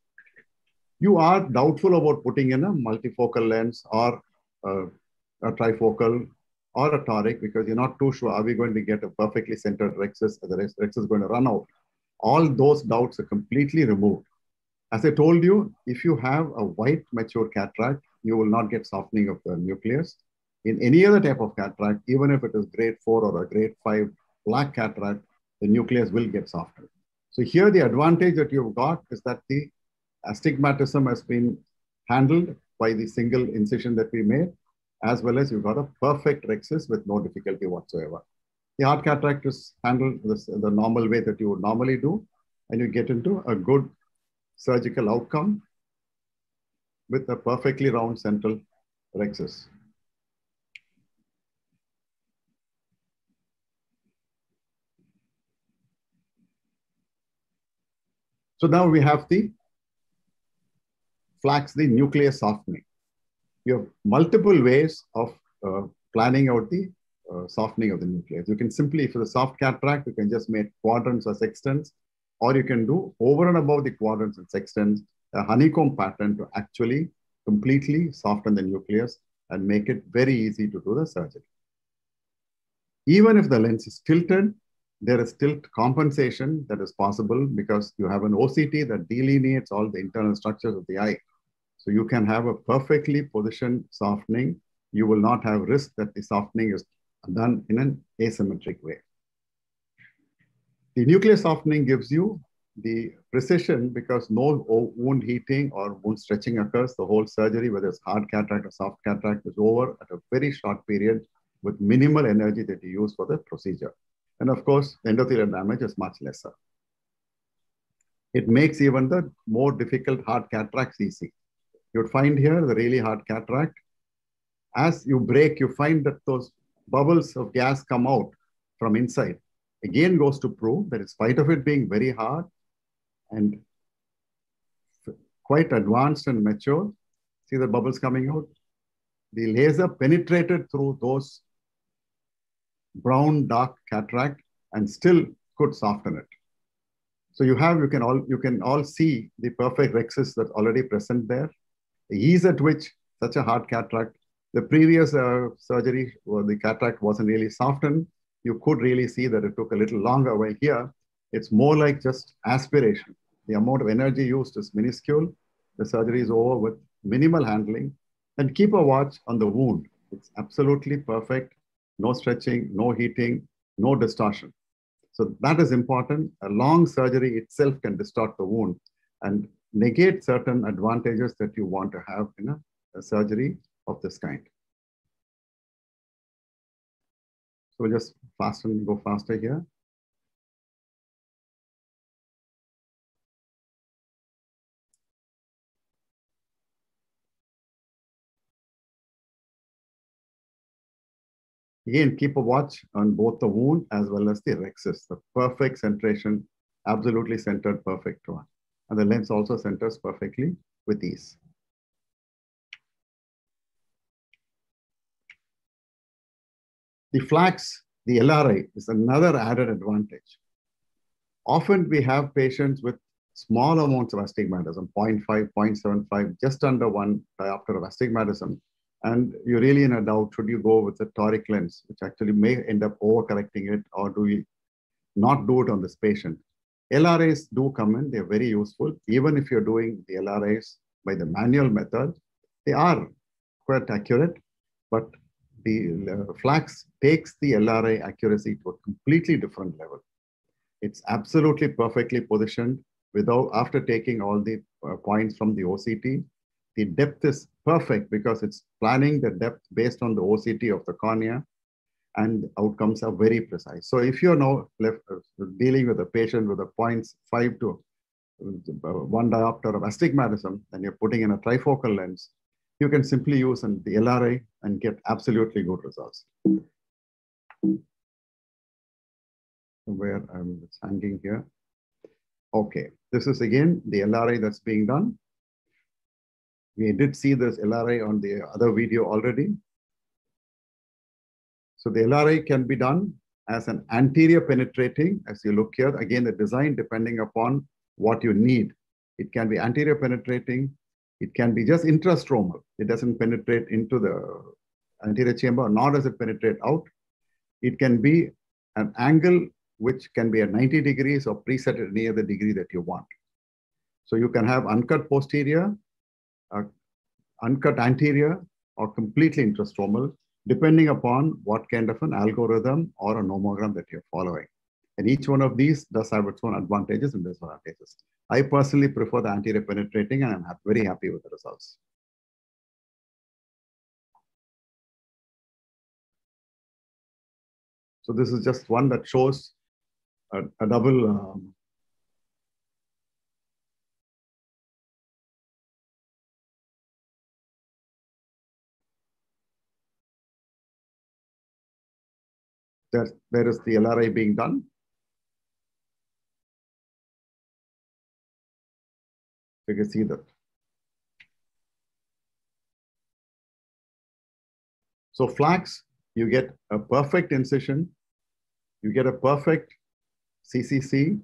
you are doubtful about putting in a multifocal lens or a trifocal or a toric because you're not too sure, are we going to get a perfectly centered rhexis, or the rhexis is going to run out? All those doubts are completely removed. As I told you, if you have a white mature cataract, you will not get softening of the nucleus. In any other type of cataract, even if it is grade 4 or a grade 5 black cataract, the nucleus will get softened. So here the advantage that you've got is that the astigmatism has been handled by the single incision that we made, as well as you've got a perfect rhexis with no difficulty whatsoever. The hard cataract is handled the normal way that you would normally do, and you get into a good surgical outcome with a perfectly round central rhexis. So now we have the FLACS, the nucleus softening. You have multiple ways of planning out the softening of the nucleus. You can simply, for the soft cataract, you can just make quadrants or sextants, or you can do over and above the quadrants and sextants, a honeycomb pattern to actually completely soften the nucleus and make it very easy to do the surgery. Even if the lens is tilted, there is tilt compensation that is possible because you have an OCT that delineates all the internal structures of the eye. So you can have a perfectly positioned softening. You will not have risk that the softening is done in an asymmetric way. The nucleus softening gives you the precision because no wound heating or wound stretching occurs. The whole surgery, whether it's hard cataract or soft cataract, is over at a very short period with minimal energy that you use for the procedure. And of course, endothelial damage is much lesser. It makes even the more difficult hard cataracts easy. You'd find here the really hard cataract. As you break, you find that those bubbles of gas come out from inside. Again, goes to prove that in spite of it being very hard and quite advanced and mature, see the bubbles coming out? The laser penetrated through those brown dark cataract and still could soften it. So you can all see the perfect rhexis that's already present there. The ease at which such a hard cataract, the previous surgery where the cataract wasn't really softened, you could really see that it took a little longer. While here, it's more like just aspiration. The amount of energy used is minuscule. The surgery is over with minimal handling. And keep a watch on the wound. It's absolutely perfect. No stretching, no heating, no distortion. So that is important. A long surgery itself can distort the wound and negate certain advantages that you want to have in a surgery of this kind. So we'll just go faster here. Again, keep a watch on both the wound as well as the rhexis. The perfect centration, absolutely centered, perfect one. And the lens also centers perfectly with ease. The flax, the LRI, is another added advantage. Often we have patients with small amounts of astigmatism, 0.5, 0.75, just under 1 diopter of astigmatism. And you're really in a doubt, should you go with a toric lens, which actually may end up overcorrecting it, or do we not do it on this patient? LRIs do come in, they're very useful. Even if you're doing the LRIs by the manual method, they are quite accurate, but the flax takes the LRI accuracy to a completely different level. It's absolutely perfectly positioned after taking all the points from the OCT. The depth is perfect because it's planning the depth based on the OCT of the cornea, and outcomes are very precise. So if you're now dealing with a patient with a 0.5 to 1 diopter of astigmatism, and you're putting in a trifocal lens, you can simply use the LRI and get absolutely good results. Where I'm hanging here. Okay, this is again the LRI that's being done. We did see this LRI on the other video already. So the LRI can be done as an anterior penetrating, as you look here. Again, the design depending upon what you need. It can be anterior penetrating. It can be just intrastromal. It doesn't penetrate into the anterior chamber, nor does it penetrate out. It can be an angle which can be at 90 degrees or preset at any other degree that you want. So you can have uncut posterior, uncut anterior, or completely intrastromal, depending upon what kind of an algorithm or a nomogram that you're following. And each one of these does have its own advantages and disadvantages. I personally prefer the anterior penetrating, and I'm very happy with the results. So this is just one that shows a double there is the LRI being done. You can see that. So flax, you get a perfect incision, you get a perfect CCC,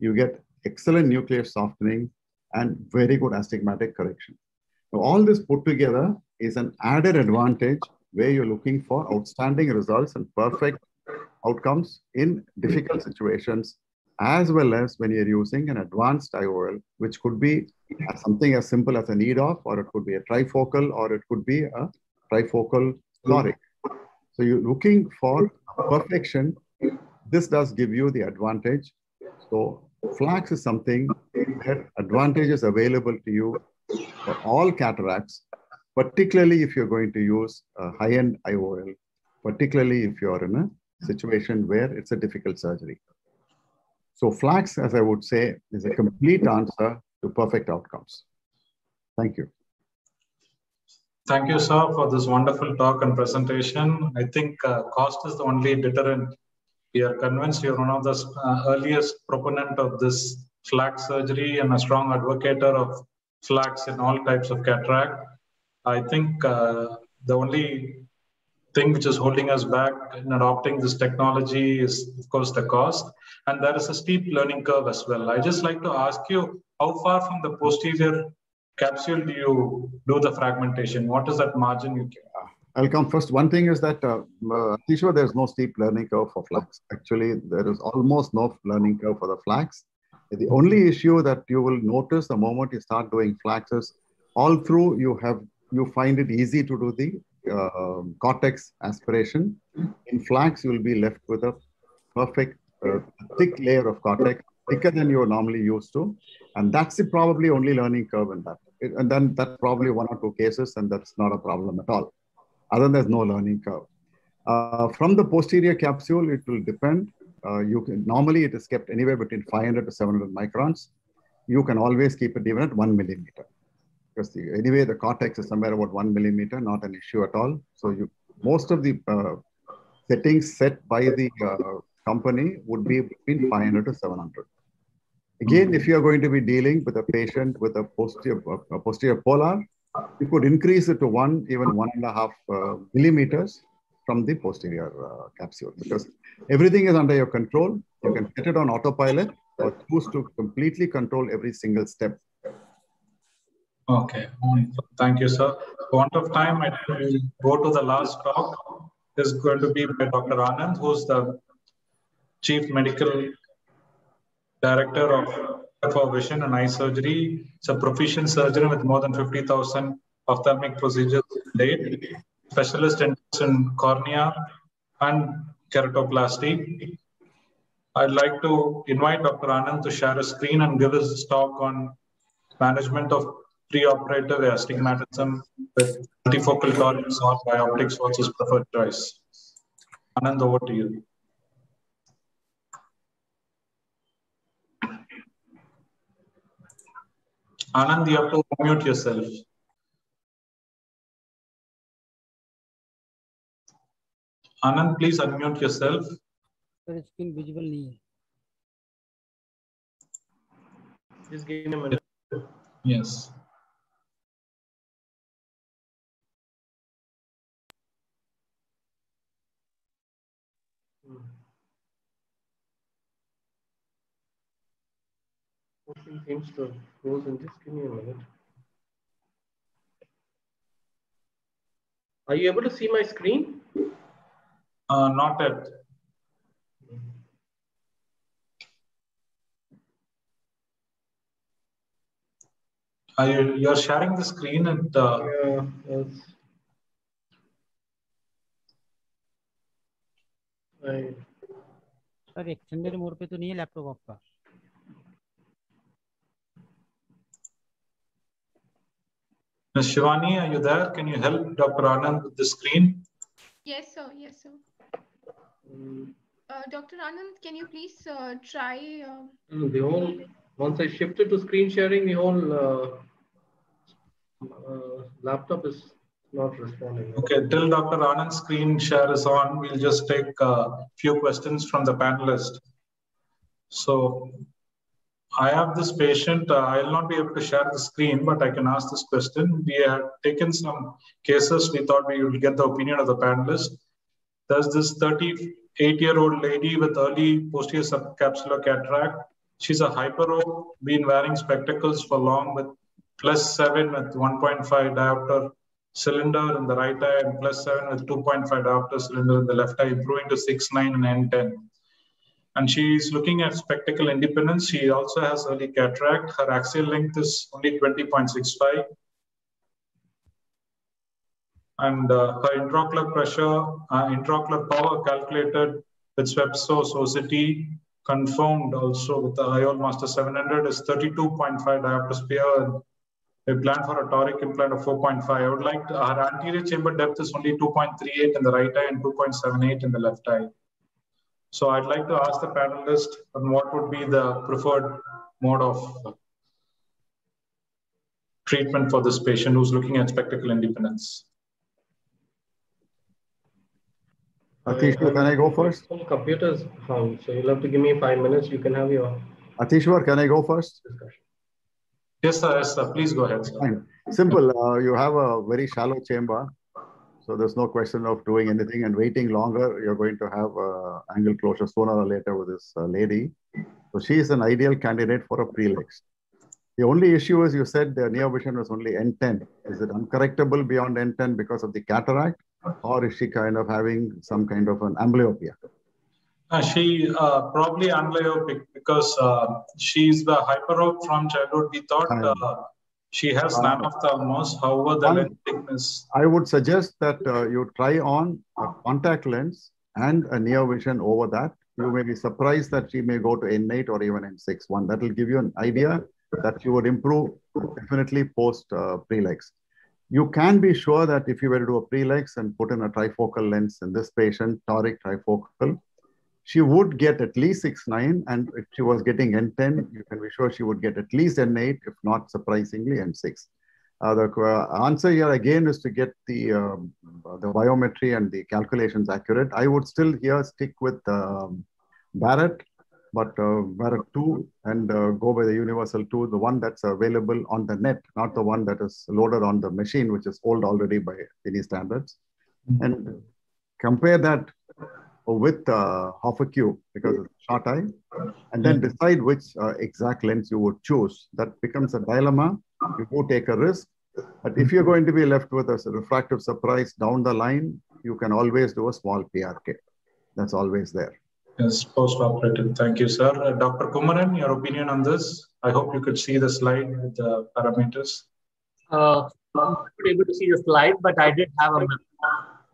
you get excellent nuclear softening, and very good astigmatic correction. Now, all this put together is an added advantage where you're looking for outstanding results and perfect outcomes in difficult situations, as well as when you're using an advanced IOL, which could be something as simple as an EDOF, or it could be a trifocal, or it could be a trifocal toric. So you're looking for perfection. This does give you the advantage. So flax is something where advantages available to you for all cataracts, particularly if you're going to use a high-end IOL, particularly if you're in a situation where it's a difficult surgery. So flax, as I would say, is a complete answer to perfect outcomes. Thank you. Thank you, sir, for this wonderful talk and presentation. I think cost is the only deterrent. We are convinced you're one of the earliest proponent of this flax surgery and a strong advocate of flax in all types of cataract. I think the only thing which is holding us back in adopting this technology is, of course, the cost. And there is a steep learning curve as well. I just like to ask you, how far from the posterior capsule do you do the fragmentation? What is that margin you can? I'll come first. One thing is that, Tishwa, there's no steep learning curve for flax. Actually, there is almost no learning curve for the flax. The only issue that you will notice the moment you start doing flax is all through you find it easy to do the cortex aspiration. In flax, you will be left with a perfect thick layer of cortex, thicker than you're normally used to. And that's the probably only learning curve in that. And then that's probably 1 or 2 cases, and that's not a problem at all. Other than there's no learning curve. From the posterior capsule, it will depend. Normally, it is kept anywhere between 500 to 700 microns. You can always keep it even at 1 millimeter. Because anyway, the cortex is somewhere about 1 millimeter, not an issue at all. So most of the settings set by the company would be between 500 to 700. Again, if you are going to be dealing with a patient with a posterior polar, you could increase it to 1, even 1.5 millimeters from the posterior capsule, because everything is under your control. You can set it on autopilot or choose to completely control every single step. Okay, thank you, sir. For want of time, I will go to the last talk. This is going to be by Dr. Anand, who's the Chief Medical Director for Vision and Eye Surgery. It's a proficient surgeon with more than 50,000 ophthalmic procedures to date, specialist in cornea and keratoplasty. I'd like to invite Dr. Anand to share a screen and give his talk on management of preoperative astigmatism with multifocal torics or bioptics versus preferred choice. Anand, over to you. Anand, you have to unmute yourself. Anand, please unmute yourself. Sir, screen visible नहीं है. Just give me a minute. Yes. Motion seems to have frozen. Just give me a minute. Are you able to see my screen? Not yet. You're sharing the screen and Yeah, yes. Sir extended mode पे तो नहीं है laptop आपका? Ms. Shivani, are you there? Can you help Dr. Anand with the screen? Yes, sir. Yes, sir. Dr. Anand, can you please try? The whole, once I shifted to screen sharing, the whole laptop is not responding. Okay, till Dr. Anand's screen share is on, we'll just take a few questions from the panelist. So I have this patient, I'll not be able to share the screen, but I can ask this question. We have taken some cases, we thought we would get the opinion of the panelist. There's this 38-year-old lady with early posterior subcapsular cataract. She's a hyperope, been wearing spectacles for long with +7 with 1.5 diopter cylinder in the right eye and +7 with 2.5 diopter cylinder in the left eye, improving to 6/9 and N10. And she's looking at spectacle independence. She also has early cataract. Her axial length is only 20.65. And her intraocular pressure, intraocular power calculated with Swepsos OCT, confirmed also with the IOL Master 700 is 32.5 diopter sphere. We plan for a toric implant of 4.5. I would like to, her anterior chamber depth is only 2.38 in the right eye and 2.78 in the left eye. So I'd like to ask the panelist on what would be the preferred mode of treatment for this patient who's looking at spectacle independence. Atishwar, can I go first? Computers found, so you'll have to give me 5 minutes. You can have your Atishwar, can I go first? discussion. Yes, sir. Yes, sir. Please go ahead, sir. Fine. Simple. You have a very shallow chamber, so there's no question of doing anything and waiting longer. You're going to have angle closure sooner or later with this lady. So she is an ideal candidate for a prelex. The only issue is you said the near vision was only N10. Is it uncorrectable beyond N10 because of the cataract, or is she kind of having some kind of an amblyopia? She probably amblyoptic because she's the hyperope from childhood. We thought she has nanophthalmos. However, the lens thickness. I would suggest that you try on a contact lens and a near vision over that. You may be surprised that she may go to N8 or even N6. That will give you an idea that you would improve definitely post prelex. You can be sure that if you were to do a prelex and put in a trifocal lens in this patient, toric trifocal, she would get at least 6/9, and if she was getting N10, you can be sure she would get at least N8, if not surprisingly N6. The answer here again is to get the biometry and the calculations accurate. I would still here stick with Barrett, but Barrett 2 and go by the Universal 2, the one that's available on the net, not the one that is loaded on the machine, which is old already by any standards. And compare that with Hoffe-Q because it's short eye, and then decide which exact lens you would choose. That becomes a dilemma. You go take a risk, but if you're going to be left with a refractive surprise down the line, you can always do a small PRK. That's always there. Yes, post-operative. Thank you, sir. Dr. Kumaran, your opinion on this? I hope you could see the slide with the parameters. I'm not able to see the slide, but I did have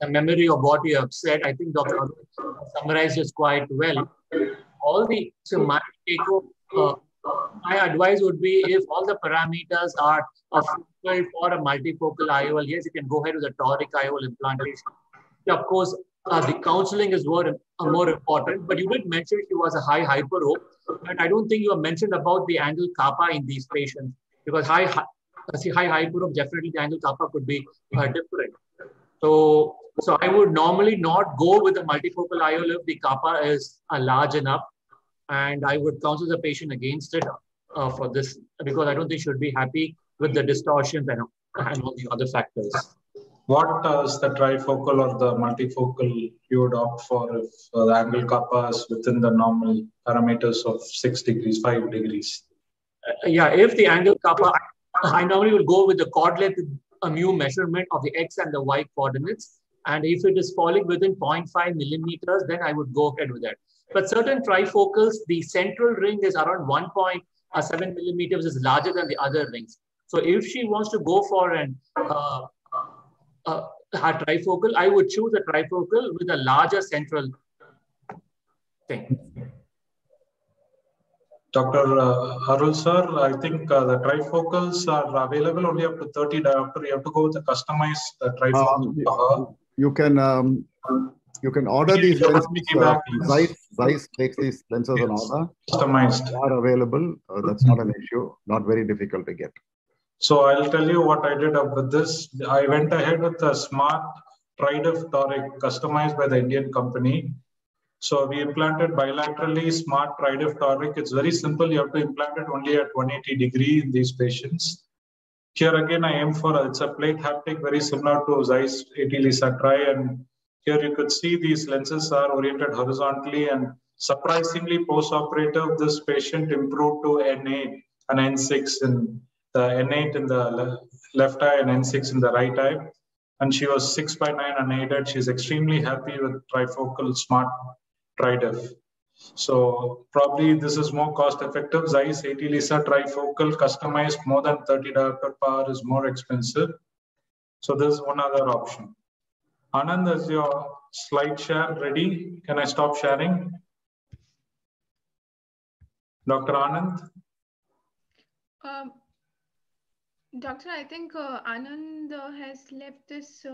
a memory of what you have said. I think Dr. summarized this quite well. My advice would be if all the parameters are fulfilled for a multifocal IOL, yes, you can go ahead with a toric IOL implantation. Of course, the counseling is more important, but you did mention she was a high hyperope, but I don't think you have mentioned about the angle kappa in these patients, because high hyperope, definitely the angle kappa could be different. So I would normally not go with a multifocal IOL if the kappa is large enough, and I would counsel the patient against it for this, because I don't think she should be happy with the distortions and all the other factors. What is the trifocal or the multifocal you would opt for if the angle kappa is within the normal parameters of 6 degrees, 5 degrees? Yeah, if the angle kappa, I normally will go with the chordlength mu measurement of the X and the Y coordinates. And if it is falling within 0.5 millimeters, then I would go ahead with that. But certain trifocals, the central ring is around 1.7 millimeters, is larger than the other rings. So if she wants to go for an trifocal, I would choose a trifocal with a larger central thing. Dr. Arul sir, I think the trifocals are available only up to 30 diopter. You have to go with a customized trifocal. You can order these lenses. Zeiss takes these lenses on order. Customized. They are available. That's not an issue. Not very difficult to get. So I'll tell you what I did with this. I went ahead with a smart Tridef toric customized by the Indian company. So we implanted bilaterally smart Tridef toric. It's very simple. You have to implant it only at 180 degree in these patients. Here again, I aim for it's a plate haptic, very similar to Zeiss 80 Lisa Tri. And here you could see these lenses are oriented horizontally, and surprisingly post-operative, this patient improved to N8 and N6 in the N8 in the left eye and N6 in the right eye. And she was 6/9 unaided. She's extremely happy with trifocal smart Tridef. So probably this is more cost effective. Zeiss 80 Lisa trifocal customized more than 30 diopter power is more expensive. So there's one other option. Anand, is your slide share ready? Can I stop sharing? Dr. Anand? Doctor, I think Anand has left this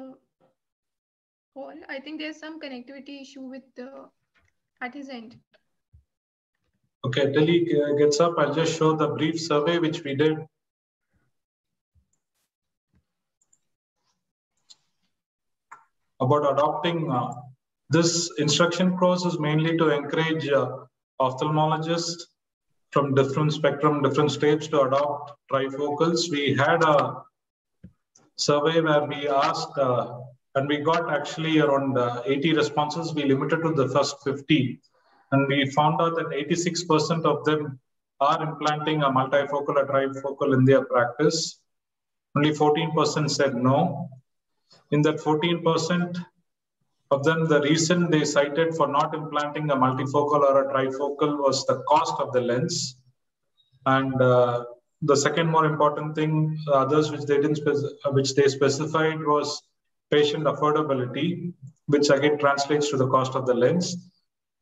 hall. I think there's some connectivity issue with at his end. Okay, till he gets up, I'll just show the brief survey which we did. About adopting this instruction course is mainly to encourage ophthalmologists from different spectrum, different states to adopt trifocals. We had a survey where we asked, and we got actually around 80 responses. We limited to the first 50. And we found out that 86% of them are implanting a multifocal or trifocal in their practice. Only 14% said no. In that 14% of them, the reason they cited for not implanting a multifocal or a trifocal was the cost of the lens. And the second more important thing, others which they specified was patient affordability, which again translates to the cost of the lens.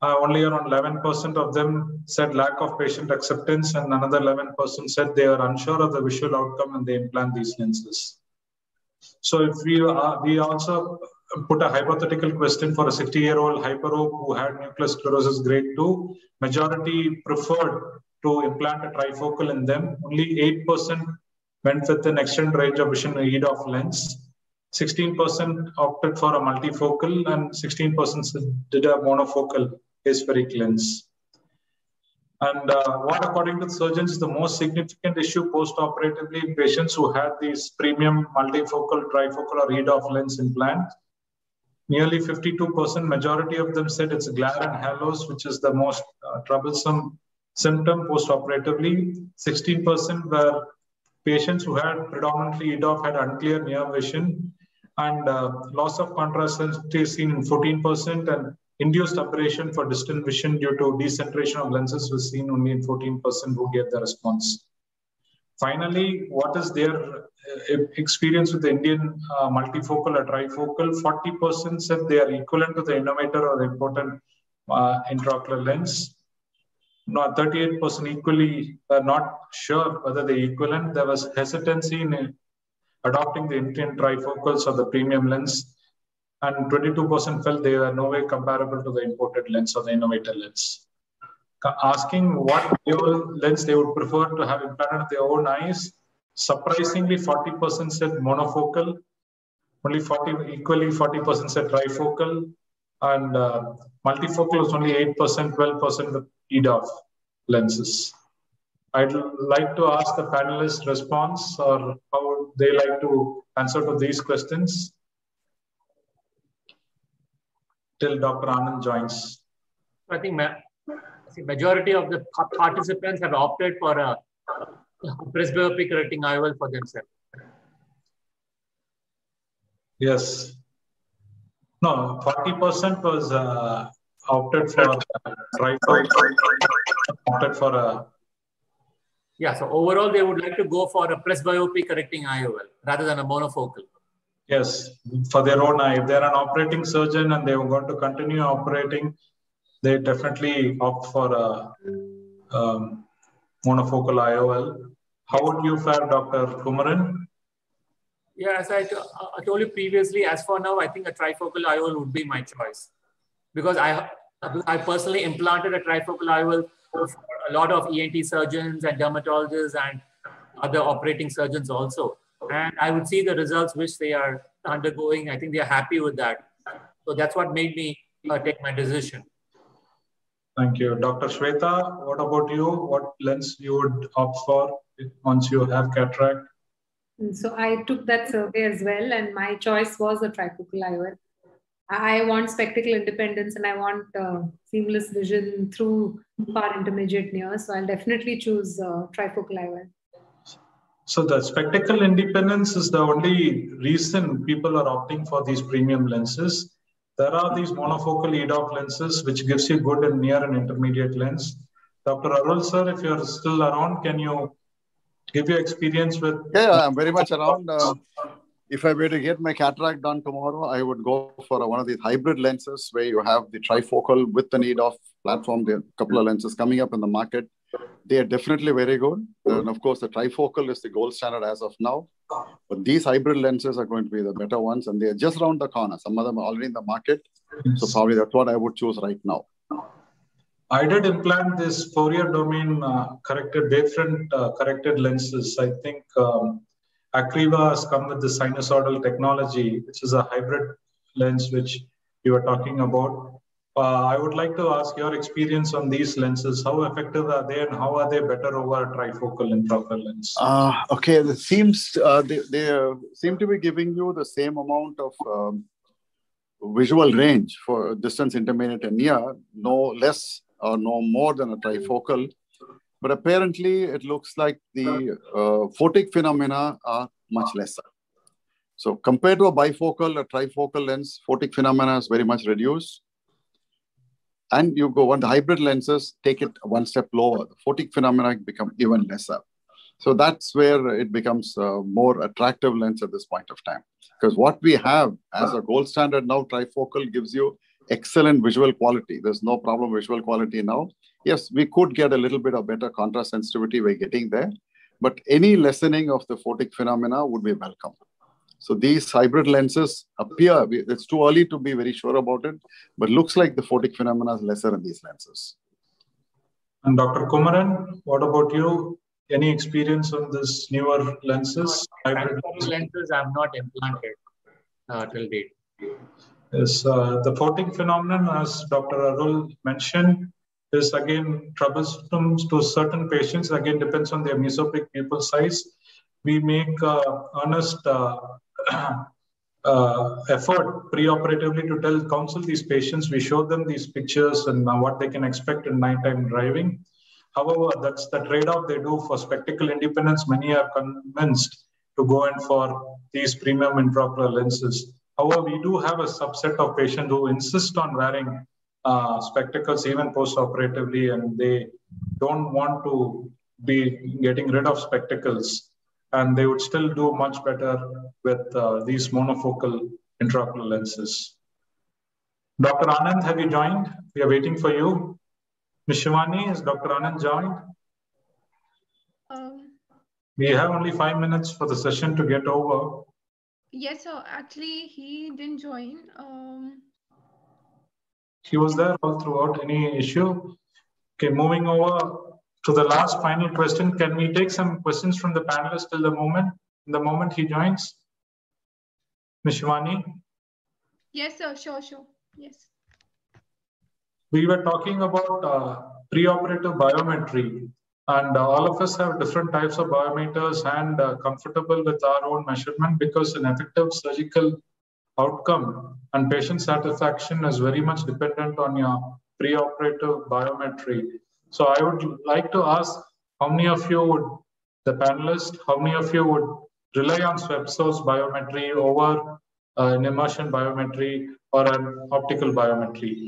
Only around 11% of them said lack of patient acceptance, and another 11% said they are unsure of the visual outcome and they implant these lenses. So if we also put a hypothetical question for a 60-year-old hyperope who had nuclear sclerosis grade 2, majority preferred to implant a trifocal in them. Only 8% went with an extended range of vision EDOF lens. 16% opted for a multifocal and 16% did a monofocal aspheric lens. And what, according to the surgeons, is the most significant issue post-operatively in patients who had these premium multifocal, trifocal, or EDOF lens implant? Nearly 52%, majority of them said it's glare and halos, which is the most troublesome symptom post-operatively. 16% were patients who had predominantly EDOF had unclear near vision, and loss of contrast sensitivity is seen in 14%, and induced aberration for distant vision due to decentration of lenses was seen only in 14% who gave the response. Finally, what is their experience with the Indian multifocal or trifocal? 40% said they are equivalent to the innovator or the important intraocular lens. No, 38% equally not sure whether they're equivalent. There was hesitancy in adopting the Indian trifocals or the premium lens, and 22% felt they were no way comparable to the imported lens or the innovator lens. Asking what lens they would prefer to have implanted with their own eyes, surprisingly 40% said monofocal, only 40% said trifocal, and multifocal was only 8%, 12% with EDOF lenses. I'd like to ask the panelists response or how they like to answer to these questions till Dr. Anand joins. I think the majority of the participants have opted for a presbyopic correcting IOL for themselves. Yes. No, 40% was opted for trifocal, opted for a... Yeah, so overall they would like to go for a presbyopic correcting IOL rather than a monofocal. Yes, for their own eye. If they're an operating surgeon and they were going to continue operating, they definitely opt for a monofocal IOL. How would you fare, Dr. Kumaran? Yeah, as I told you previously, as for now, I think a trifocal IOL would be my choice. Because I personally implanted a trifocal IOL for a lot of ENT surgeons and dermatologists and other operating surgeons also. And I would see the results which they are undergoing. I think they are happy with that. So that's what made me take my decision. Thank you. Dr. Shweta, what about you? What lens you would opt for once you have cataract? So I took that survey as well, and my choice was a trifocal IOL. I want spectacle independence and I want seamless vision through far intermediate near. So I'll definitely choose trifocal IOL. So the spectacle independence is the only reason people are opting for these premium lenses. There are these monofocal EDOF lenses, which gives you good and near and intermediate lens. Dr. Arul, sir, if you're still around, can you give your experience with... Yeah, I'm very much around. If I were to get my cataract done tomorrow, I would go for one of these hybrid lenses where you have the trifocal with an EDOF platform. There are a couple of lenses coming up in the market. They are definitely very good. And of course, the trifocal is the gold standard as of now. But these hybrid lenses are going to be the better ones, and they are just around the corner. Some of them are already in the market. So probably that's what I would choose right now. I did implant this Fourier domain corrected wavefront corrected lenses. I think Acriva has come with the sinusoidal technology, which is a hybrid lens, which you were talking about. I would like to ask your experience on these lenses. How effective are they, and how are they better over a trifocal intraocular lens? Okay, it seems they seem to be giving you the same amount of visual range for distance intermediate and near, no less or no more than a trifocal. But apparently, it looks like the photic phenomena are much lesser. So compared to a bifocal or trifocal lens, photic phenomena is very much reduced. And you go on the hybrid lenses, take it one step lower. The photic phenomena become even lesser. So that's where it becomes a more attractive lens at this point of time. Because what we have as a gold standard now, trifocal gives you excellent visual quality. There's no problem with visual quality now. Yes, we could get a little bit of better contrast sensitivity by getting there, but any lessening of the photic phenomena would be welcome. So these hybrid lenses appear, it's too early to be very sure about it, but looks like the photic phenomena is lesser in these lenses. And Dr. Kumaran, what about you? Any experience on this newer lenses? Hybrid lenses I have not implanted till date. Yes, the photic phenomenon, as Dr. Arul mentioned, is again troublesome to certain patients. Again, depends on their mesopic pupil size. We make earnest effort preoperatively to counsel these patients. We show them these pictures and what they can expect in nighttime driving. However, that's the trade-off they do for spectacle independence. Many are convinced to go in for these premium intraocular lenses. However, we do have a subset of patients who insist on wearing spectacles even post-operatively, and they don't want to be getting rid of spectacles, and they would still do much better with these monofocal intraocular lenses. Dr. Anand, have you joined? We are waiting for you. Ms. Shivani, is Dr. Anand joined? We have only 5 minutes for the session to get over. Yes, sir. Actually, he didn't join. He was there all throughout. Any issue? Okay, moving over to the last final question. Can we take some questions from the panelists till the moment he joins? Ms. Shivani? Yes, sir. Sure. Yes. We were talking about preoperative biometry, and all of us have different types of biometers and comfortable with our own measurement, because an effective surgical outcome and patient satisfaction is very much dependent on your preoperative biometry. So I would like to ask, how many of you would, the panelists, how many of you would rely on swept source biometry over an immersion biometry or an optical biometry?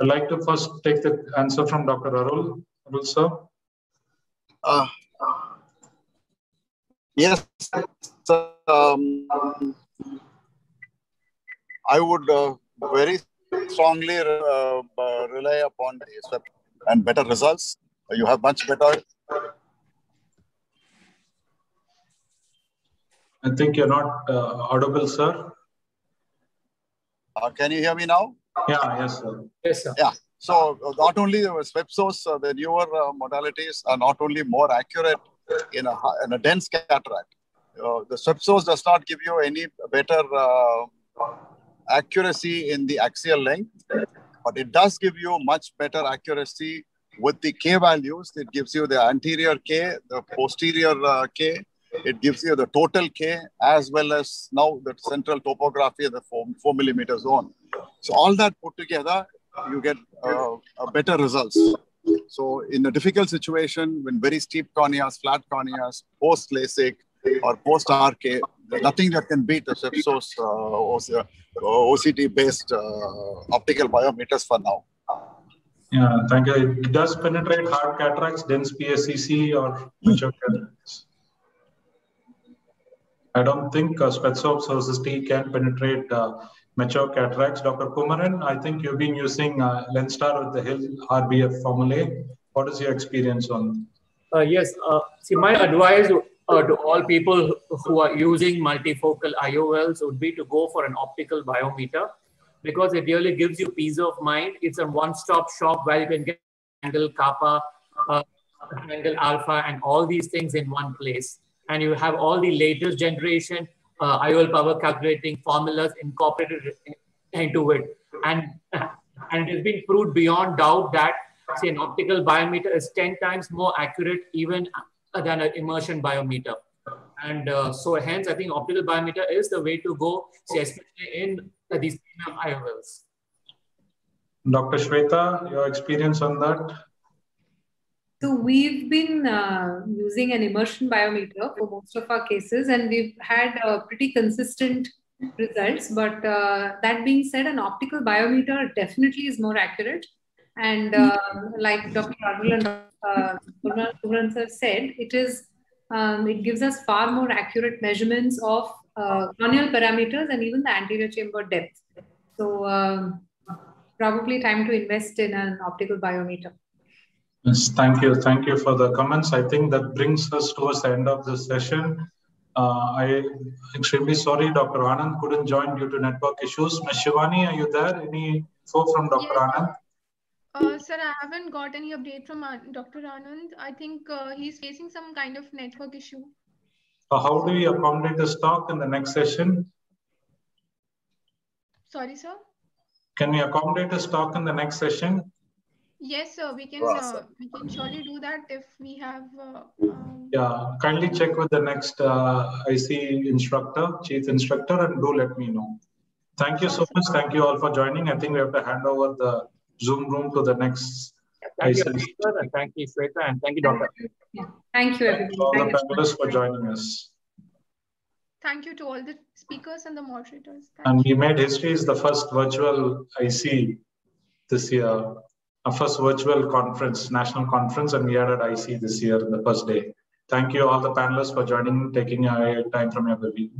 I'd like to first take the answer from Dr. Arul. Arul, sir. Yes, I would very strongly rely upon the swept and better results. You have much better. I think you're not audible, sir. Can you hear me now? Yeah, yes, sir. Yes, sir. Yeah. So not only the swept source, the newer modalities are not only more accurate in a dense cataract. The swept source does not give you any better accuracy in the axial length, but it does give you much better accuracy with the K values. It gives you the anterior K, the posterior K. It gives you the total K, as well as now the central topography of the 4 millimeter zone. So all that put together, you get better results. So in a difficult situation, when very steep corneas, flat corneas, post-LASIK or post-RK, there's nothing that can beat the swept source OCT-based optical biometers for now. Yeah, thank you. It does penetrate hard cataracts, dense PSCC or mature cataracts. I don't think swept source OCT can penetrate mature cataracts. Dr. Kumaran, I think you've been using Lenstar with the Hill RBF formulae. What is your experience on? Yes, see, my advice to all people who are using multifocal IOLs would be to go for an optical biometer, because it really gives you peace of mind. It's a one-stop shop where you can get angle kappa, angle alpha, and all these things in one place. And you have all the latest generation IOL power calculating formulas incorporated into it. And it has been proved beyond doubt that, say, an optical biometer is 10 times more accurate even than an immersion biometer. And so hence, I think optical biometer is the way to go, say, especially in these premium IOLs. Dr. Shweta, your experience on that? So we've been using an immersion biometer for most of our cases, and we've had pretty consistent results. But that being said, an optical biometer definitely is more accurate. And like Dr. Arul and Kumaran sir said, it gives us far more accurate measurements of corneal parameters and even the anterior chamber depth. So probably time to invest in an optical biometer. Yes, thank you. Thank you for the comments. I think that brings us towards the end of the session. I'm extremely sorry Dr. Anand couldn't join due to network issues. Ms. Shivani, are you there? Any info from Dr. Anand? Sir, I haven't got any update from Dr. Anand. I think he's facing some kind of network issue. How do we accommodate the stock in the next session? Sorry, sir? Can we accommodate the stock in the next session? Yes, sir. We can surely do that if we have. Yeah, kindly check with the next IC instructor, chief instructor, and do let me know. Thank you so much. Thank you all for joining. I think we have to hand over the Zoom room to the next. Thank you, sir, and thank you, Shweta, and thank you, Doctor. Thank you, everybody. All the panelists for joining us. Thank you to all the speakers and the moderators. And we made history as the first virtual IC this year, our first virtual conference, national conference, and we added IC this year, the first day. Thank you all the panelists for joining, taking time from your busy